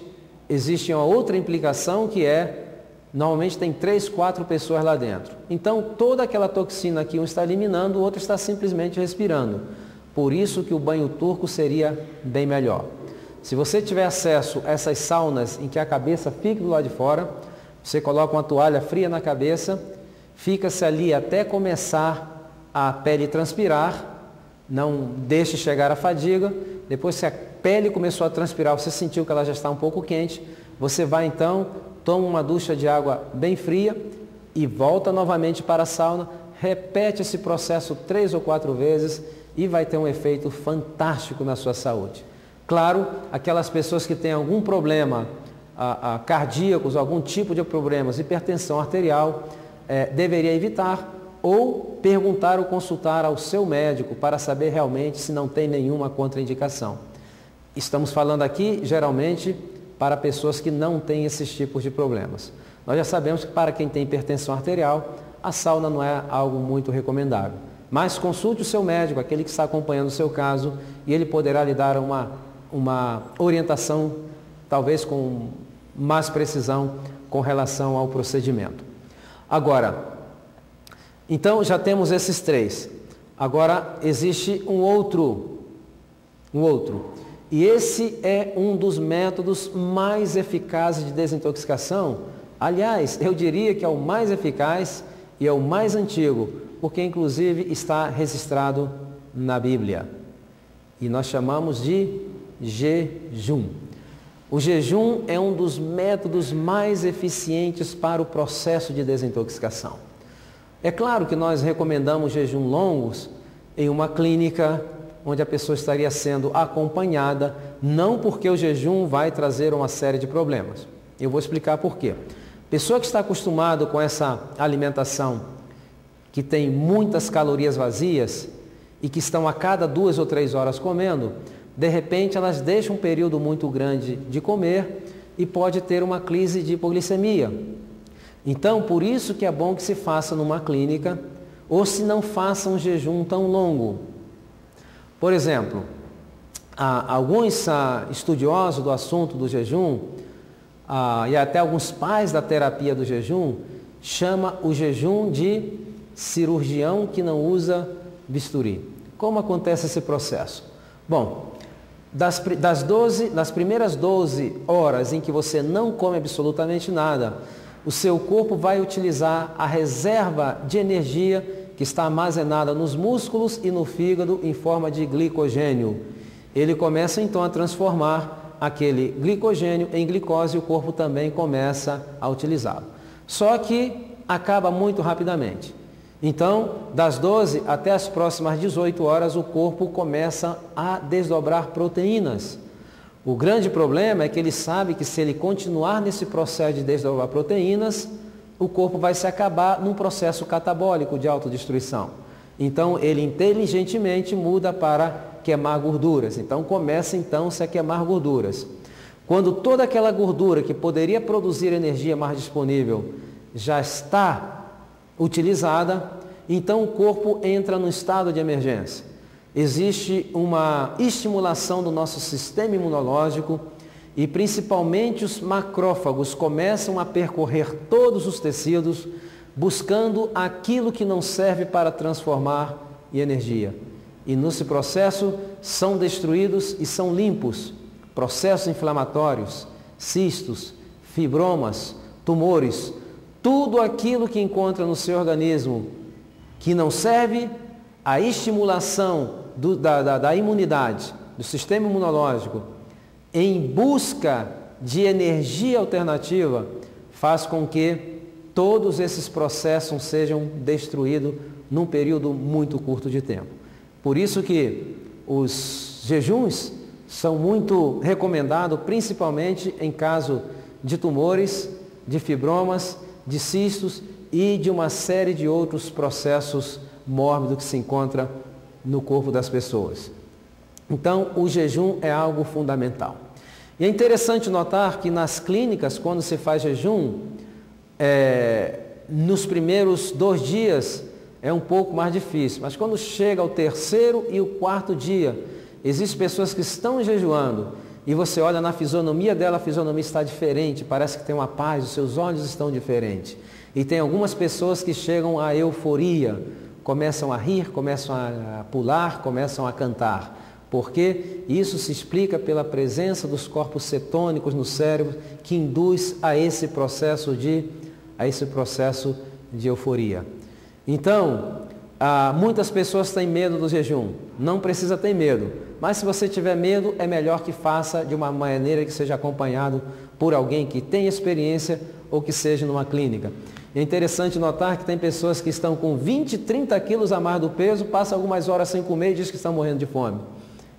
existe uma outra implicação que é, normalmente tem 3, 4 pessoas lá dentro. Então, toda aquela toxina que um está eliminando, o outro está simplesmente respirando. Por isso que o banho turco seria bem melhor. Se você tiver acesso a essas saunas em que a cabeça fica do lado de fora, você coloca uma toalha fria na cabeça, fica-se ali até começar a pele transpirar, não deixe chegar a fadiga. Depois, se a pele começou a transpirar, você sentiu que ela já está um pouco quente, você vai então, toma uma ducha de água bem fria e volta novamente para a sauna, repete esse processo 3 ou 4 vezes e vai ter um efeito fantástico na sua saúde. Claro, aquelas pessoas que têm algum problema cardíacos, algum tipo de problemas, hipertensão arterial, deveria evitar ou perguntar ou consultar ao seu médico para saber realmente se não tem nenhuma contraindicação. Estamos falando aqui, geralmente, para pessoas que não têm esses tipos de problemas. Nós já sabemos que para quem tem hipertensão arterial, a sauna não é algo muito recomendável. Mas consulte o seu médico, aquele que está acompanhando o seu caso, e ele poderá lhe dar uma orientação, talvez com mais precisão, com relação ao procedimento. Agora, então já temos esses 3. Agora existe um outro. E esse é um dos métodos mais eficazes de desintoxicação. Aliás, eu diria que é o mais eficaz e é o mais antigo, porque inclusive está registrado na Bíblia. E nós chamamos de jejum. O jejum é um dos métodos mais eficientes para o processo de desintoxicação. É claro que nós recomendamos jejum longos em uma clínica onde a pessoa estaria sendo acompanhada, não porque o jejum vai trazer uma série de problemas. Eu vou explicar por quê. Pessoa que está acostumada com essa alimentação que tem muitas calorias vazias e que estão a cada 2 ou 3 horas comendo, de repente elas deixam um período muito grande de comer e pode ter uma crise de hipoglicemia. Então, por isso que é bom que se faça numa clínica ou se não faça um jejum tão longo. Por exemplo, alguns estudiosos do assunto do jejum e até alguns pais da terapia do jejum chama o jejum de cirurgião que não usa bisturi. Como acontece esse processo? Bom, das primeiras 12 horas em que você não come absolutamente nada, o seu corpo vai utilizar a reserva de energia que está armazenada nos músculos e no fígado em forma de glicogênio. Ele começa então a transformar aquele glicogênio em glicose e o corpo também começa a utilizá-lo. Só que acaba muito rapidamente. Então, das 12 até as próximas 18 horas, o corpo começa a desdobrar proteínas. O grande problema é que ele sabe que se ele continuar nesse processo de desdobrar proteínas, o corpo vai se acabar num processo catabólico de autodestruição. Então, ele inteligentemente muda para queimar gorduras. Então, começa-se a queimar gorduras. Quando toda aquela gordura que poderia produzir energia mais disponível já está utilizada, então o corpo entra no estado de emergência. Existe uma estimulação do nosso sistema imunológico e principalmente os macrófagos começam a percorrer todos os tecidos, buscando aquilo que não serve para transformar em energia. E nesse processo são destruídos e são limpos processos inflamatórios, cistos, fibromas, tumores, tudo aquilo que encontra no seu organismo que não serve à estimulação da imunidade, do sistema imunológico, em busca de energia alternativa, faz com que todos esses processos sejam destruídos num período muito curto de tempo. Por isso que os jejuns são muito recomendados, principalmente em caso de tumores, de fibromas, de cistos e de uma série de outros processos mórbidos que se encontram no corpo das pessoas. Então, o jejum é algo fundamental. E é interessante notar que nas clínicas, quando se faz jejum, nos primeiros 2 dias é um pouco mais difícil, mas quando chega ao 3º e o 4º dia, existem pessoas que estão jejuando e você olha na fisionomia dela, a fisionomia está diferente, parece que tem uma paz, os seus olhos estão diferentes. E tem algumas pessoas que chegam à euforia, começam a rir, começam a pular, começam a cantar. Porque isso se explica pela presença dos corpos cetônicos no cérebro que induz a esse processo de euforia. Então, muitas pessoas têm medo do jejum. Não precisa ter medo. Mas se você tiver medo, é melhor que faça de uma maneira que seja acompanhado por alguém que tenha experiência ou que seja numa clínica. É interessante notar que tem pessoas que estão com 20, 30 quilos a mais do peso, passam algumas horas sem comer e diz que estão morrendo de fome.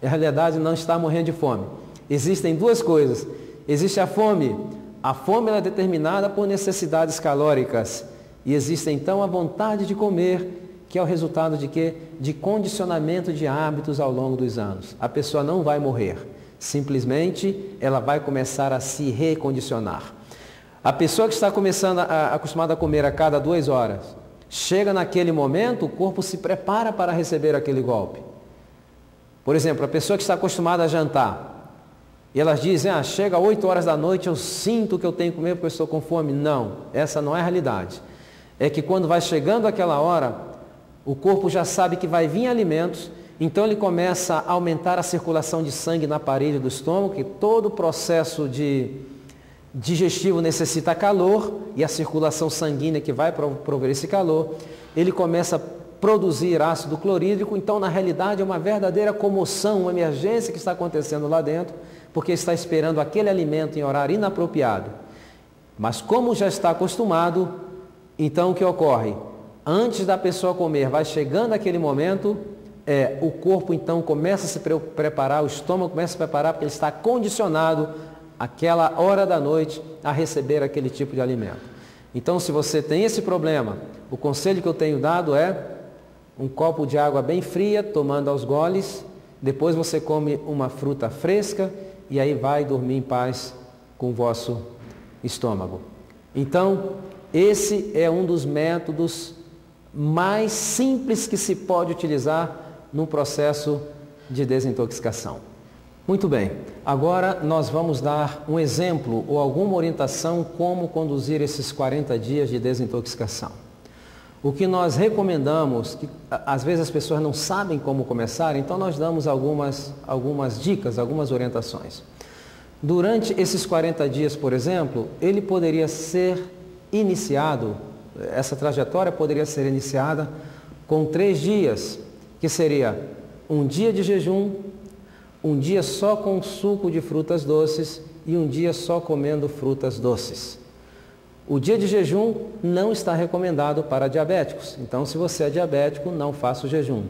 Na realidade, não está morrendo de fome. Existem 2 coisas. Existe a fome. A fome ela é determinada por necessidades calóricas. E existe então a vontade de comer, que é o resultado de quê? De condicionamento de hábitos ao longo dos anos. A pessoa não vai morrer. Simplesmente, ela vai começar a se recondicionar. A pessoa que está acostumada a comer a cada 2 horas, chega naquele momento, o corpo se prepara para receber aquele golpe. Por exemplo, a pessoa que está acostumada a jantar, e elas dizem, chega às 8 horas da noite, eu sinto que eu tenho que comer porque eu estou com fome. Não, essa não é a realidade. É que quando vai chegando aquela hora, o corpo já sabe que vai vir alimentos, então ele começa a aumentar a circulação de sangue na parede do estômago, que todo o processo digestivo necessita calor, e a circulação sanguínea que vai prover esse calor, ele começa a produzir ácido clorídrico. Então na realidade é uma verdadeira comoção, uma emergência que está acontecendo lá dentro, porque está esperando aquele alimento em horário inapropriado. Mas como já está acostumado, então o que ocorre? Antes da pessoa comer, vai chegando aquele momento, o corpo então começa a se preparar, o estômago começa a se preparar, porque ele está condicionado aquela hora da noite a receber aquele tipo de alimento. Então se você tem esse problema, o conselho que eu tenho dado é um copo de água bem fria, tomando aos goles, depois você come uma fruta fresca e aí vai dormir em paz com o vosso estômago. Então, esse é um dos métodos mais simples que se pode utilizar no processo de desintoxicação. Muito bem, agora nós vamos dar um exemplo ou alguma orientação como conduzir esses 40 dias de desintoxicação. O que nós recomendamos, que às vezes as pessoas não sabem como começar, então nós damos algumas dicas, algumas orientações. Durante esses 40 dias, por exemplo, ele poderia ser iniciado, essa trajetória poderia ser iniciada com 3 dias, que seria um dia de jejum, um dia só com suco de frutas doces e um dia só comendo frutas doces. O dia de jejum não está recomendado para diabéticos, então se você é diabético, não faça o jejum.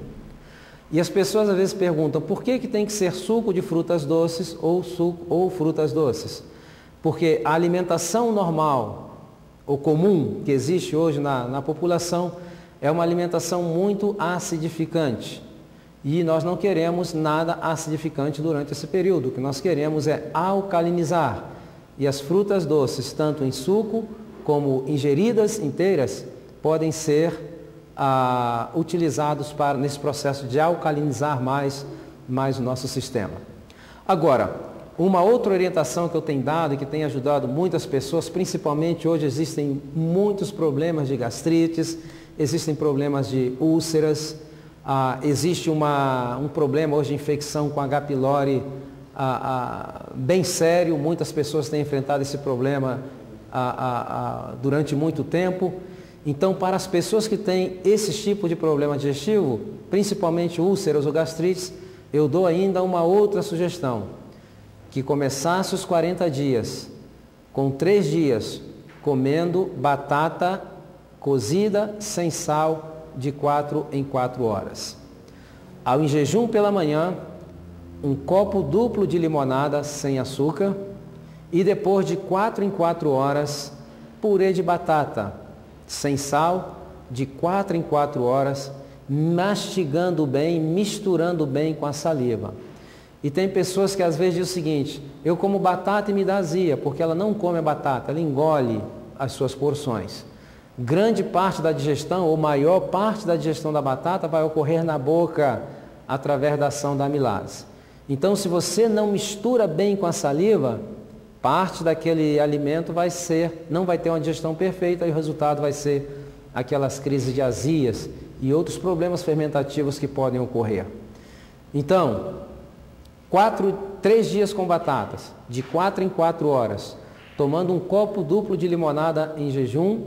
E as pessoas às vezes perguntam, por que tem que ser suco de frutas doces ou frutas doces? Porque a alimentação normal ou comum que existe hoje na população é uma alimentação muito acidificante. E nós não queremos nada acidificante durante esse período. O que nós queremos é alcalinizar. E as frutas doces, tanto em suco como ingeridas inteiras, podem ser utilizados nesse processo de alcalinizar mais o nosso sistema. Agora, Uma outra orientação que eu tenho dado e que tem ajudado muitas pessoas, principalmente hoje existem muitos problemas de gastrites, existem problemas de úlceras, existe um problema hoje de infecção com H. pylori bem sério, muitas pessoas têm enfrentado esse problema durante muito tempo. Então, para as pessoas que têm esse tipo de problema digestivo, principalmente úlceras ou gastrites, eu dou ainda uma outra sugestão, que começasse os 40 dias, com 3 dias, comendo batata cozida sem sal de 4 em 4 horas. Ao em jejum pela manhã, um copo duplo de limonada sem açúcar e depois de 4 em 4 horas, purê de batata sem sal de 4 em 4 horas, mastigando bem, misturando bem com a saliva. E tem pessoas que às vezes dizem o seguinte: eu como batata e me dá azia, porque ela não come a batata, ela engole as suas porções. Grande parte da digestão, ou maior parte da digestão da batata vai ocorrer na boca, através da ação da amilase. Então, se você não mistura bem com a saliva, parte daquele alimento não vai ter uma digestão perfeita e o resultado vai ser aquelas crises de azias e outros problemas fermentativos que podem ocorrer. Então, 3 dias com batatas, de 4 em 4 horas, tomando um copo duplo de limonada em jejum.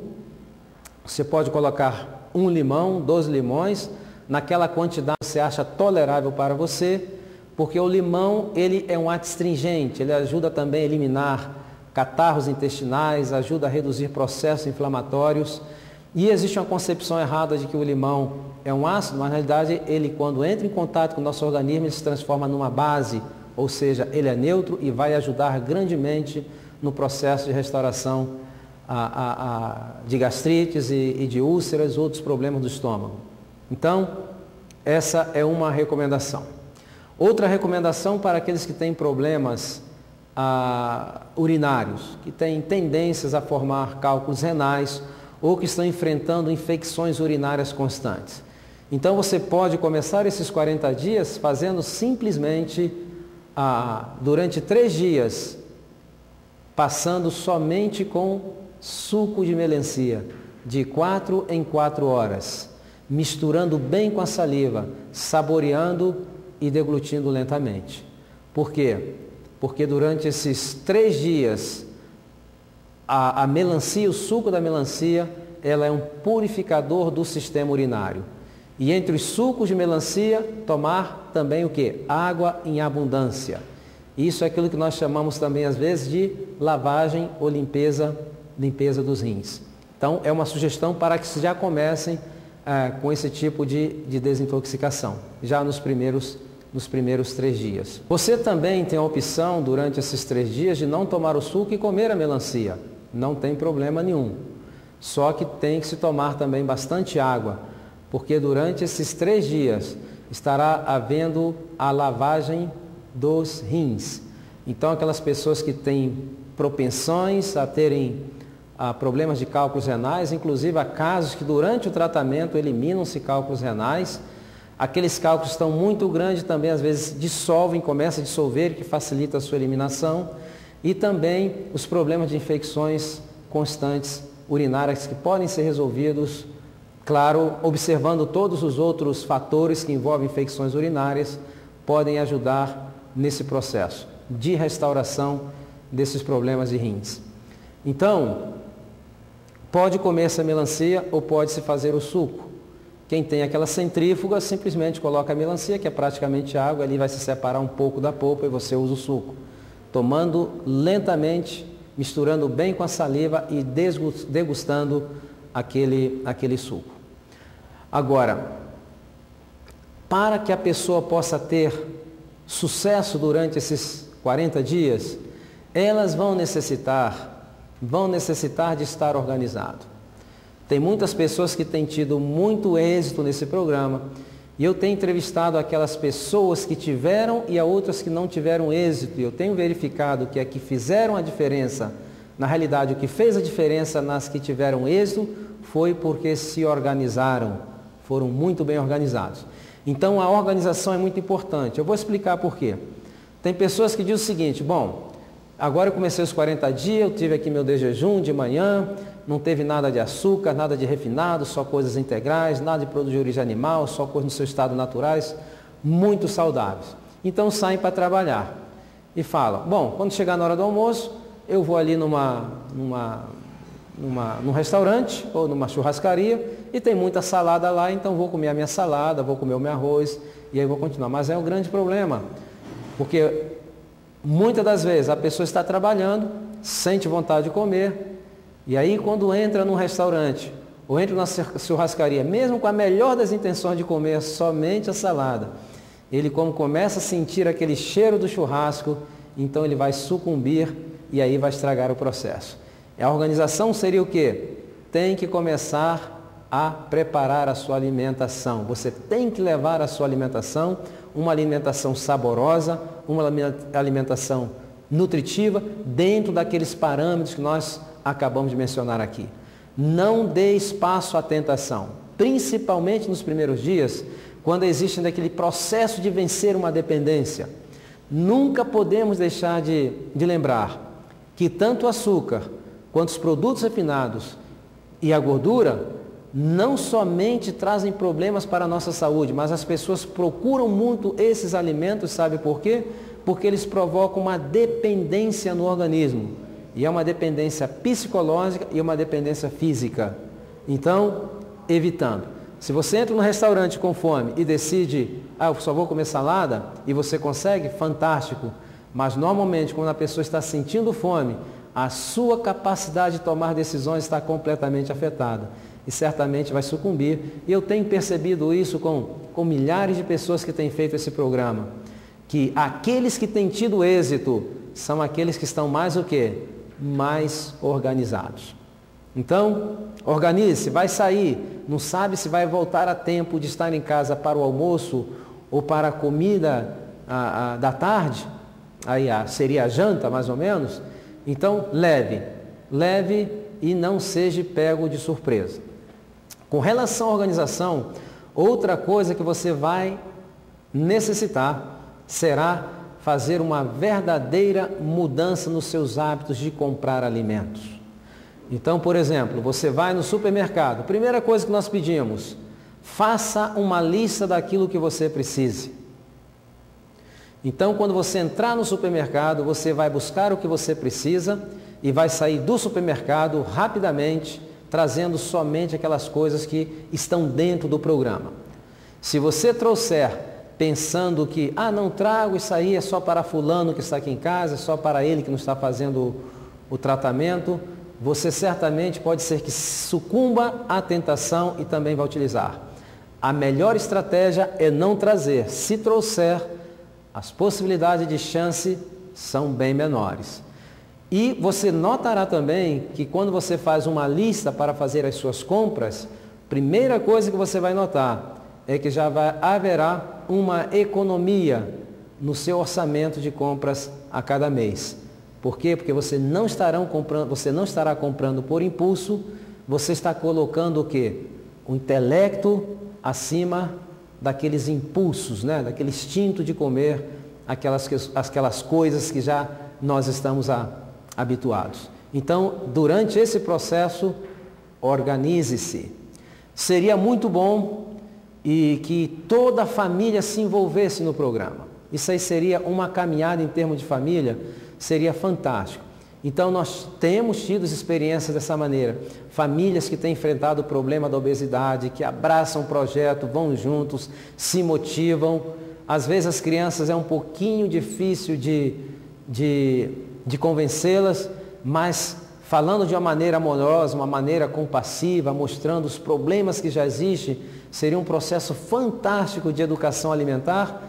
Você pode colocar 1 limão, 2 limões, naquela quantidade que você acha tolerável para você, porque o limão ele é um astringente, ele ajuda também a eliminar catarros intestinais, ajuda a reduzir processos inflamatórios. E existe uma concepção errada de que o limão é um ácido, mas na realidade ele, quando entra em contato com o nosso organismo, ele se transforma numa base, ou seja, ele é neutro e vai ajudar grandemente no processo de restauração de gastrites e de úlceras, outros problemas do estômago. Então, essa é uma recomendação. Outra recomendação para aqueles que têm problemas urinários, que têm tendências a formar cálculos renais, ou que estão enfrentando infecções urinárias constantes. Então você pode começar esses 40 dias fazendo simplesmente, durante 3 dias, passando somente com suco de melancia, de 4 em 4 horas, misturando bem com a saliva, saboreando e deglutindo lentamente. Por quê? Porque durante esses 3 dias, a melancia, o suco da melancia, ela é um purificador do sistema urinário. E entre os sucos de melancia, tomar também o quê? Água em abundância. Isso é aquilo que nós chamamos também às vezes de lavagem ou limpeza dos rins. Então é uma sugestão para que já comecem com esse tipo de desintoxicação, já nos primeiros 3 dias. Você também tem a opção durante esses 3 dias de não tomar o suco e comer a melancia. Não tem problema nenhum. Só que tem que se tomar também bastante água, porque durante esses 3 dias estará havendo a lavagem dos rins. Então aquelas pessoas que têm propensões a terem problemas de cálculos renais, inclusive há casos que durante o tratamento eliminam-se cálculos renais. Aqueles cálculos estão muito grandes também, às vezes dissolvem, começam a dissolver, que facilita a sua eliminação. E também os problemas de infecções constantes urinárias que podem ser resolvidos, claro, observando todos os outros fatores que envolvem infecções urinárias, podem ajudar nesse processo de restauração desses problemas de rins. Então, pode comer essa melancia ou pode-se fazer o suco. Quem tem aquela centrífuga, simplesmente coloca a melancia, que é praticamente água, ali vai se separar um pouco da polpa e você usa o suco. Tomando lentamente, misturando bem com a saliva e degustando aquele suco. Agora, para que a pessoa possa ter sucesso durante esses 40 dias, elas vão necessitar de estar organizado. Tem muitas pessoas que têm tido muito êxito nesse programa e eu tenho entrevistado aquelas pessoas que tiveram e a outras que não tiveram êxito. E eu tenho verificado que a que fizeram a diferença, na realidade o que fez a diferença nas que tiveram êxito foi porque se organizaram, foram muito bem organizados. Então a organização é muito importante. Eu vou explicar por quê. Tem pessoas que dizem o seguinte, bom, agora eu comecei os 40 dias, eu tive aqui meu de jejum de manhã, não teve nada de açúcar, nada de refinado, só coisas integrais, nada de produto de origem animal, só coisas no seu estado naturais, muito saudáveis. Então saem para trabalhar e falam, bom, quando chegar na hora do almoço, eu vou ali num restaurante ou numa churrascaria e tem muita salada lá, então vou comer a minha salada, vou comer o meu arroz e aí vou continuar. Mas é um grande problema, porque muitas das vezes a pessoa está trabalhando, sente vontade de comer e aí quando entra num restaurante ou entra na churrascaria, mesmo com a melhor das intenções de comer somente a salada, ele como começa a sentir aquele cheiro do churrasco, então ele vai sucumbir e aí vai estragar o processo. A organização seria o quê? Tem que começar a preparar a sua alimentação. Você tem que levar a sua alimentação, uma alimentação saborosa, uma alimentação nutritiva, dentro daqueles parâmetros que nós acabamos de mencionar aqui. Não dê espaço à tentação, principalmente nos primeiros dias, quando existe aquele processo de vencer uma dependência. Nunca podemos deixar de lembrar que tanto o açúcar quanto os produtos refinados e a gordura não somente trazem problemas para a nossa saúde, mas as pessoas procuram muito esses alimentos, sabe por quê? Porque eles provocam uma dependência no organismo. E é uma dependência psicológica e uma dependência física. Então, evitando. Se você entra no restaurante com fome e decide, eu só vou comer salada, e você consegue, fantástico. Mas normalmente, quando a pessoa está sentindo fome, a sua capacidade de tomar decisões está completamente afetada. E certamente vai sucumbir. E eu tenho percebido isso com milhares de pessoas que têm feito esse programa. Que aqueles que têm tido êxito são aqueles que estão mais o quê? Mais organizados. Então, organize-se, vai sair, não sabe se vai voltar a tempo de estar em casa para o almoço ou para a comida da tarde, aí seria a janta mais ou menos. Então, leve e não seja pego de surpresa. Com relação à organização, outra coisa que você vai necessitar será fazer uma verdadeira mudança nos seus hábitos de comprar alimentos. Então, por exemplo, você vai no supermercado, primeira coisa que nós pedimos, faça uma lista daquilo que você precise. Então, quando você entrar no supermercado, você vai buscar o que você precisa e vai sair do supermercado rapidamente, trazendo somente aquelas coisas que estão dentro do programa. Se você trouxer pensando que, não trago, isso aí é só para fulano que está aqui em casa, é só para ele que não está fazendo o tratamento, você certamente pode ser que sucumba à tentação e também vai utilizar. A melhor estratégia é não trazer. Se trouxer, as possibilidades de chance são bem menores. E você notará também que quando você faz uma lista para fazer as suas compras, primeira coisa que você vai notar é que já haverá uma economia no seu orçamento de compras a cada mês. Por quê? Porque você não estará comprando por impulso, você está colocando o quê? O intelecto acima daqueles impulsos, né? Daquele instinto de comer aquelas coisas que já nós estamos habituados. Então, durante esse processo, organize-se. Seria muito bom e que toda a família se envolvesse no programa. Isso aí seria uma caminhada em termos de família, seria fantástico. Então, nós temos tido experiências dessa maneira. Famílias que têm enfrentado o problema da obesidade, que abraçam o projeto, vão juntos, se motivam. Às vezes as crianças é um pouquinho difícil de convencê-las, mas falando de uma maneira amorosa, uma maneira compassiva, mostrando os problemas que já existem, seria um processo fantástico de educação alimentar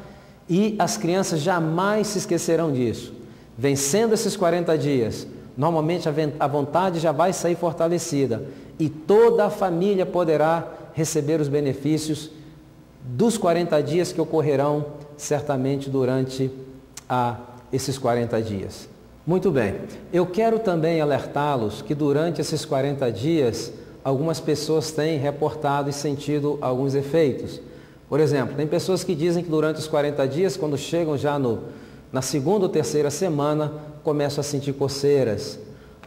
e as crianças jamais se esquecerão disso. Vencendo esses 40 dias, normalmente a vontade já vai sair fortalecida e toda a família poderá receber os benefícios dos 40 dias que ocorrerão certamente durante esses 40 dias. Muito bem, eu quero também alertá-los que durante esses 40 dias, algumas pessoas têm reportado e sentido alguns efeitos. Por exemplo, tem pessoas que dizem que durante os 40 dias, quando chegam já no Na segunda ou terceira semana, começam a sentir coceiras.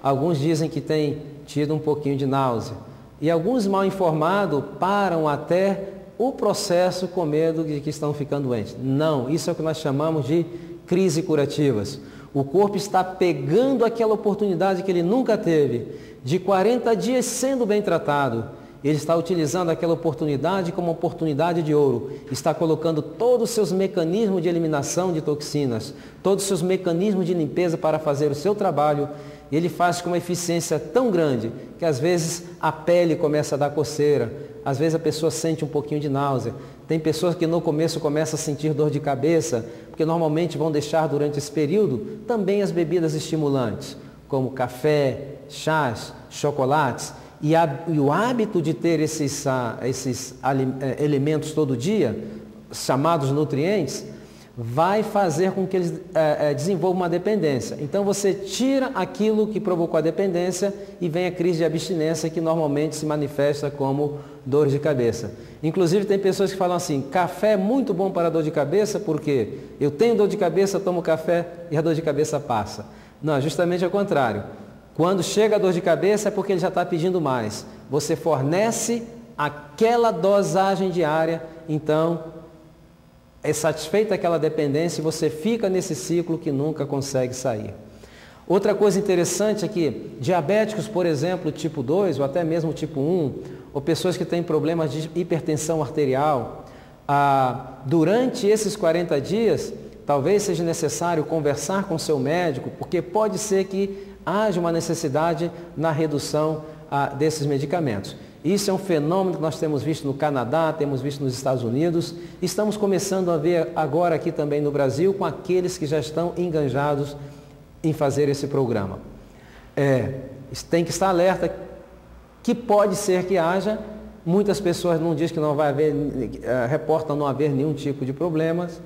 Alguns dizem que têm tido um pouquinho de náusea. E alguns mal informados param até o processo com medo de que estão ficando doentes. Não, isso é o que nós chamamos de crise curativas. O corpo está pegando aquela oportunidade que ele nunca teve, de 40 dias sendo bem tratado. Ele está utilizando aquela oportunidade como oportunidade de ouro. Está colocando todos os seus mecanismos de eliminação de toxinas, todos os seus mecanismos de limpeza para fazer o seu trabalho. E ele faz com uma eficiência tão grande que às vezes a pele começa a dar coceira, às vezes a pessoa sente um pouquinho de náusea. Tem pessoas que no começo começam a sentir dor de cabeça, porque normalmente vão deixar durante esse período também as bebidas estimulantes, como café, chás, chocolates. E o hábito de ter esses elementos todo dia, chamados nutrientes, vai fazer com que eles desenvolvam uma dependência. Então você tira aquilo que provocou a dependência e vem a crise de abstinência, que normalmente se manifesta como dor de cabeça. Inclusive tem pessoas que falam assim: café é muito bom para a dor de cabeça, porque eu tenho dor de cabeça, tomo café e a dor de cabeça passa. Não, é justamente ao contrário. Quando chega a dor de cabeça é porque ele já está pedindo mais. Você fornece aquela dosagem diária, então é satisfeita aquela dependência e você fica nesse ciclo que nunca consegue sair. Outra coisa interessante é que diabéticos, por exemplo, tipo 2 ou até mesmo tipo 1, ou pessoas que têm problemas de hipertensão arterial, durante esses 40 dias, talvez seja necessário conversar com seu médico, porque pode ser que haja uma necessidade na redução desses medicamentos. Isso é um fenômeno que nós temos visto no Canadá, temos visto nos Estados Unidos, estamos começando a ver agora aqui também no Brasil com aqueles que já estão enganjados em fazer esse programa. Tem que estar alerta que pode ser que haja, muitas pessoas não dizem que não vai haver, reportam não haver nenhum tipo de problemas,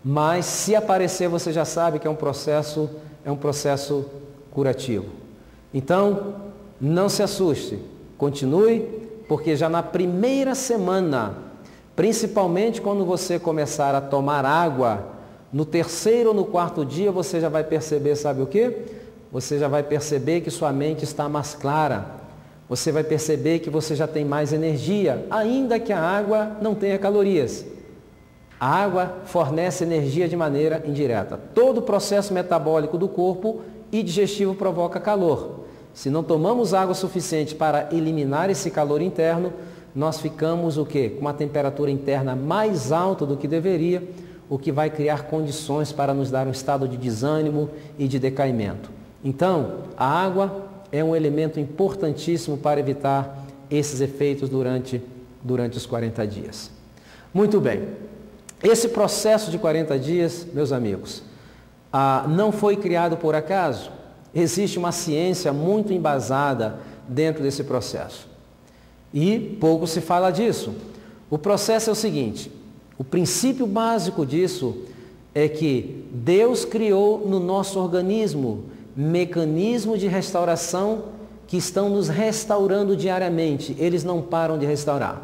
mas se aparecer você já sabe que é um processo curativo. Então, não se assuste, continue, porque já na primeira semana, principalmente quando você começar a tomar água, no terceiro ou no quarto dia você já vai perceber, sabe o quê? Você já vai perceber que sua mente está mais clara, você vai perceber que você já tem mais energia, ainda que a água não tenha calorias. A água fornece energia de maneira indireta. Todo o processo metabólico do corpo e digestivo provoca calor. Se não tomamos água suficiente para eliminar esse calor interno, nós ficamos o quê? Com uma temperatura interna mais alta do que deveria, o que vai criar condições para nos dar um estado de desânimo e de decaimento. Então, a água é um elemento importantíssimo para evitar esses efeitos durante os 40 dias. Muito bem. Esse processo de 40 dias, meus amigos, não foi criado por acaso. Existe uma ciência muito embasada dentro desse processo. E pouco se fala disso. O processo é o seguinte: o princípio básico disso é que Deus criou no nosso organismo mecanismos de restauração que estão nos restaurando diariamente. Eles não param de restaurar.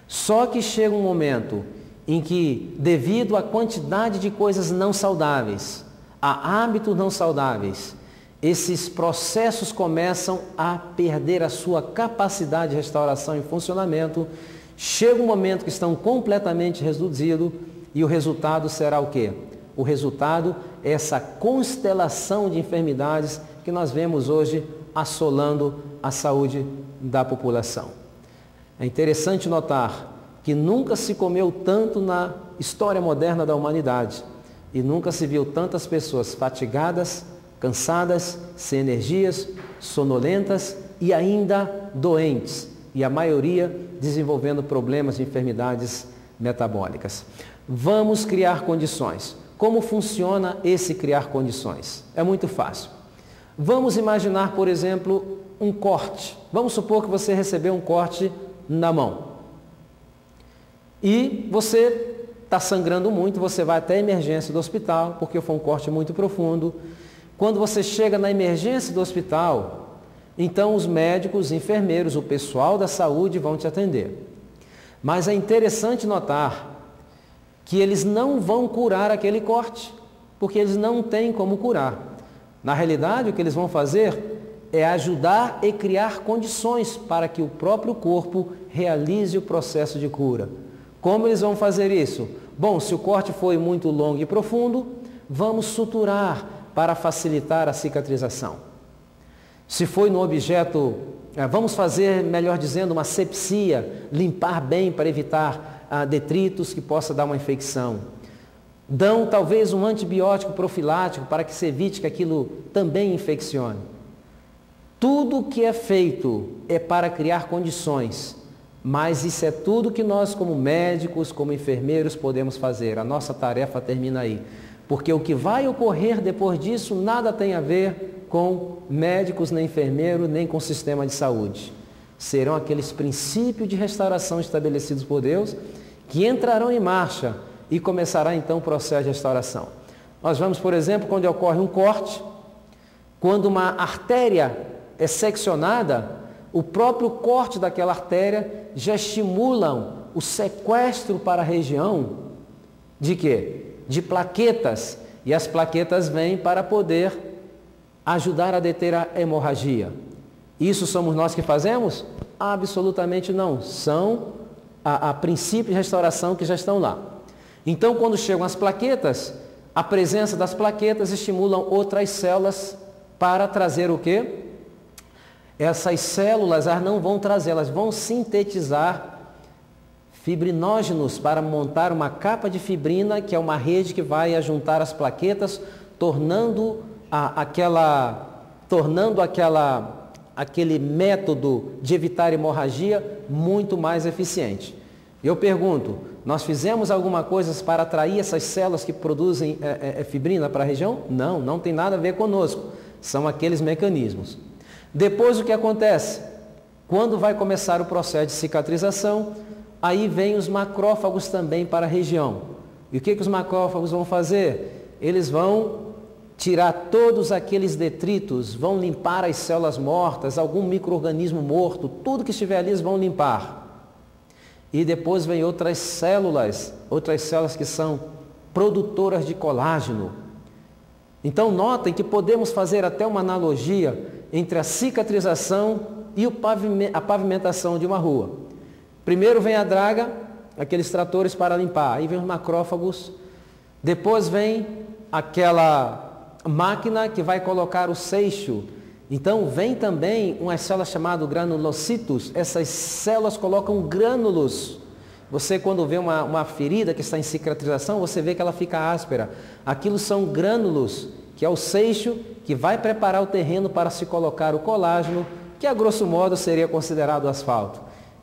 Só que chega um momento em que, devido à quantidade de coisas não saudáveis, a hábitos não saudáveis, esses processos começam a perder a sua capacidade de restauração e funcionamento. Chega um momento que estão completamente reduzidos e o resultado será o quê? O resultado é essa constelação de enfermidades que nós vemos hoje assolando a saúde da população. É interessante notar que nunca se comeu tanto na história moderna da humanidade e nunca se viu tantas pessoas fatigadas, cansadas, sem energias, sonolentas e ainda doentes, e a maioria desenvolvendo problemas de enfermidades metabólicas. Vamos criar condições. Como funciona esse criar condições? É muito fácil. Vamos imaginar, por exemplo, um corte. Vamos supor que você recebeu um corte na mão. E você está sangrando muito, você vai até a emergência do hospital, porque foi um corte muito profundo. Quando você chega na emergência do hospital, então os médicos, enfermeiros, o pessoal da saúde vão te atender. Mas é interessante notar que eles não vão curar aquele corte. porque eles não têm como curar. Na realidade, o que eles vão fazer é ajudar e criar condições para que o próprio corpo realize o processo de cura. Como eles vão fazer isso? Bom, se o corte foi muito longo e profundo, vamos suturar para facilitar a cicatrização. Se foi no objeto, vamos fazer, melhor dizendo, uma sepsia, limpar bem para evitar detritos que possa dar uma infecção. Dão talvez um antibiótico profilático para que se evite que aquilo também infeccione. Tudo que é feito é para criar condições, mas isso é tudo que nós como médicos, como enfermeiros podemos fazer. A nossa tarefa termina aí, porque o que vai ocorrer depois disso nada tem a ver com médicos, nem enfermeiros, nem com o sistema de saúde. Serão aqueles princípios de restauração estabelecidos por Deus que entrarão em marcha e começará então o processo de restauração. Nós vamos, por exemplo, quando ocorre um corte, quando uma artéria é seccionada, o próprio corte daquela artéria já estimulam o sequestro para a região de quê? De plaquetas. E as plaquetas vêm para poder ajudar a deter a hemorragia. Isso somos nós que fazemos? Absolutamente não. São a princípio de restauração que já estão lá. Então, quando chegam as plaquetas, a presença das plaquetas estimulam outras células para trazer o quê? Essas células não vão trazer, elas vão sintetizar fibrinógenos para montar uma capa de fibrina, que é uma rede que vai juntar as plaquetas, tornando aquele método de evitar hemorragia muito mais eficiente. Eu pergunto, nós fizemos alguma coisa para atrair essas células que produzem fibrina para a região? Não, não tem nada a ver conosco. São aqueles mecanismos. Depois o que acontece? Quando vai começar o processo de cicatrização, aí vem os macrófagos também para a região. E o que os macrófagos vão fazer? Eles vão tirar todos aqueles detritos, vão limpar as células mortas, algum micro-organismo morto, tudo que estiver ali eles vão limpar. E depois vem outras células que são produtoras de colágeno. Então notem que podemos fazer até uma analogia entre a cicatrização e a pavimentação de uma rua. Primeiro vem a draga, aqueles tratores para limpar, aí vem os macrófagos, depois vem aquela máquina que vai colocar o seixo. Então vem também umas células chamadas granulocitos, essas células colocam grânulos. Você quando vê uma ferida que está em cicatrização, você vê que ela fica áspera. Aquilo são grânulos, que é o seixo que vai preparar o terreno para se colocar o colágeno, que a grosso modo seria considerado asfalto.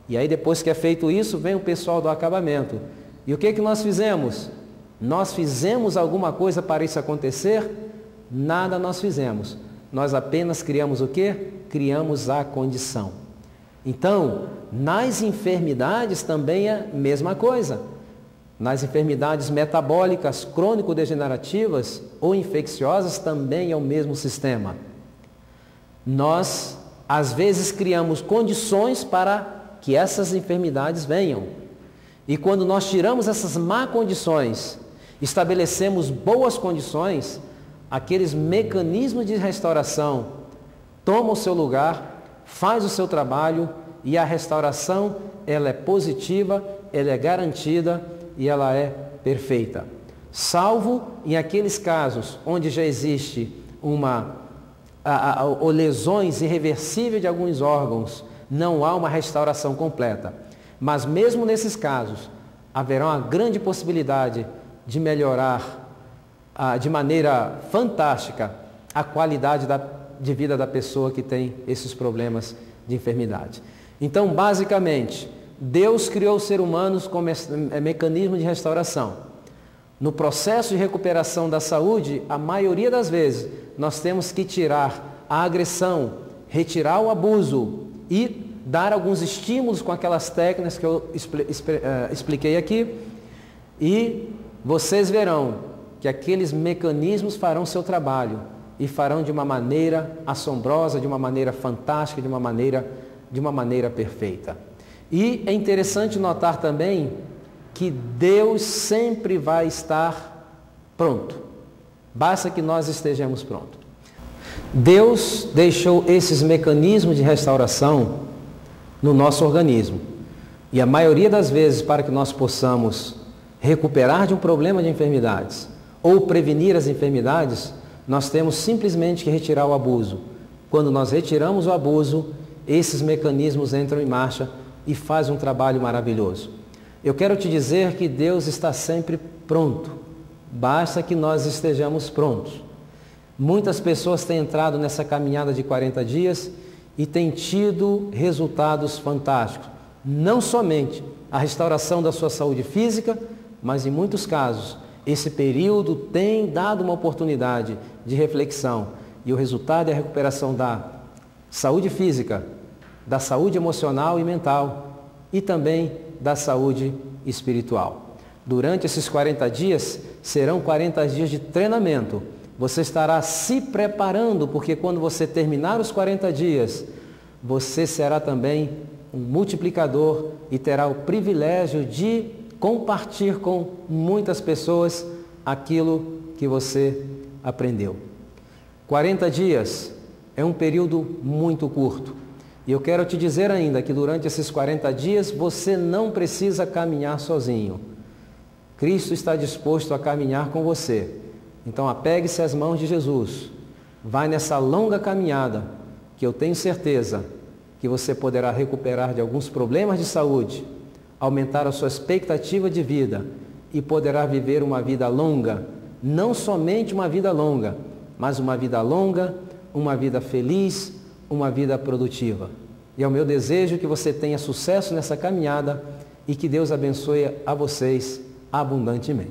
E aí depois que é feito isso, vem o pessoal do acabamento. E o que nós fizemos? Nós fizemos alguma coisa para isso acontecer? Nada nós fizemos. Nós apenas criamos o quê? Criamos a condição. Então, nas enfermidades também é a mesma coisa. Nas enfermidades metabólicas, crônico-degenerativas ou infecciosas também é o mesmo sistema. Nós, às vezes, criamos condições para que essas enfermidades venham. E quando nós tiramos essas má condições, estabelecemos boas condições, aqueles mecanismos de restauração tomam o seu lugar, faz o seu trabalho e a restauração, ela é positiva, ela é garantida e ela é perfeita. Salvo em aqueles casos onde já existe lesões irreversíveis de alguns órgãos, não há uma restauração completa. Mas mesmo nesses casos, haverá uma grande possibilidade de melhorar de maneira fantástica a qualidade de vida da pessoa que tem esses problemas de enfermidade. Então, basicamente, Deus criou os seres humanos como mecanismo de restauração. No processo de recuperação da saúde, a maioria das vezes, nós temos que tirar a agressão, retirar o abuso e dar alguns estímulos com aquelas técnicas que eu expliquei aqui. E vocês verão que aqueles mecanismos farão seu trabalho e farão de uma maneira assombrosa, de uma maneira fantástica, de uma maneira perfeita. E é interessante notar também que Deus sempre vai estar pronto. Basta que nós estejamos prontos. Deus deixou esses mecanismos de restauração no nosso organismo. E a maioria das vezes, para que nós possamos recuperar de um problema de enfermidades ou prevenir as enfermidades, nós temos simplesmente que retirar o abuso. Quando nós retiramos o abuso, esses mecanismos entram em marcha e fazem um trabalho maravilhoso. Eu quero te dizer que Deus está sempre pronto. Basta que nós estejamos prontos. Muitas pessoas têm entrado nessa caminhada de 40 dias e têm tido resultados fantásticos. Não somente a restauração da sua saúde física, mas em muitos casos, esse período tem dado uma oportunidade de reflexão. E o resultado é a recuperação da saúde física, da saúde emocional e mental e também da saúde espiritual. Durante esses 40 dias, serão 40 dias de treinamento. Você estará se preparando, porque quando você terminar os 40 dias, você será também um multiplicador e terá o privilégio de compartilhar com muitas pessoas aquilo que você aprendeu. 40 dias é um período muito curto. E eu quero te dizer ainda que durante esses 40 dias você não precisa caminhar sozinho. Cristo está disposto a caminhar com você. Então apegue-se às mãos de Jesus. Vai nessa longa caminhada que eu tenho certeza que você poderá recuperar de alguns problemas de saúde, aumentar a sua expectativa de vida e poderá viver uma vida longa, não somente uma vida longa, mas uma vida longa, uma vida feliz, uma vida produtiva. E é o meu desejo que você tenha sucesso nessa caminhada e que Deus abençoe a vocês abundantemente.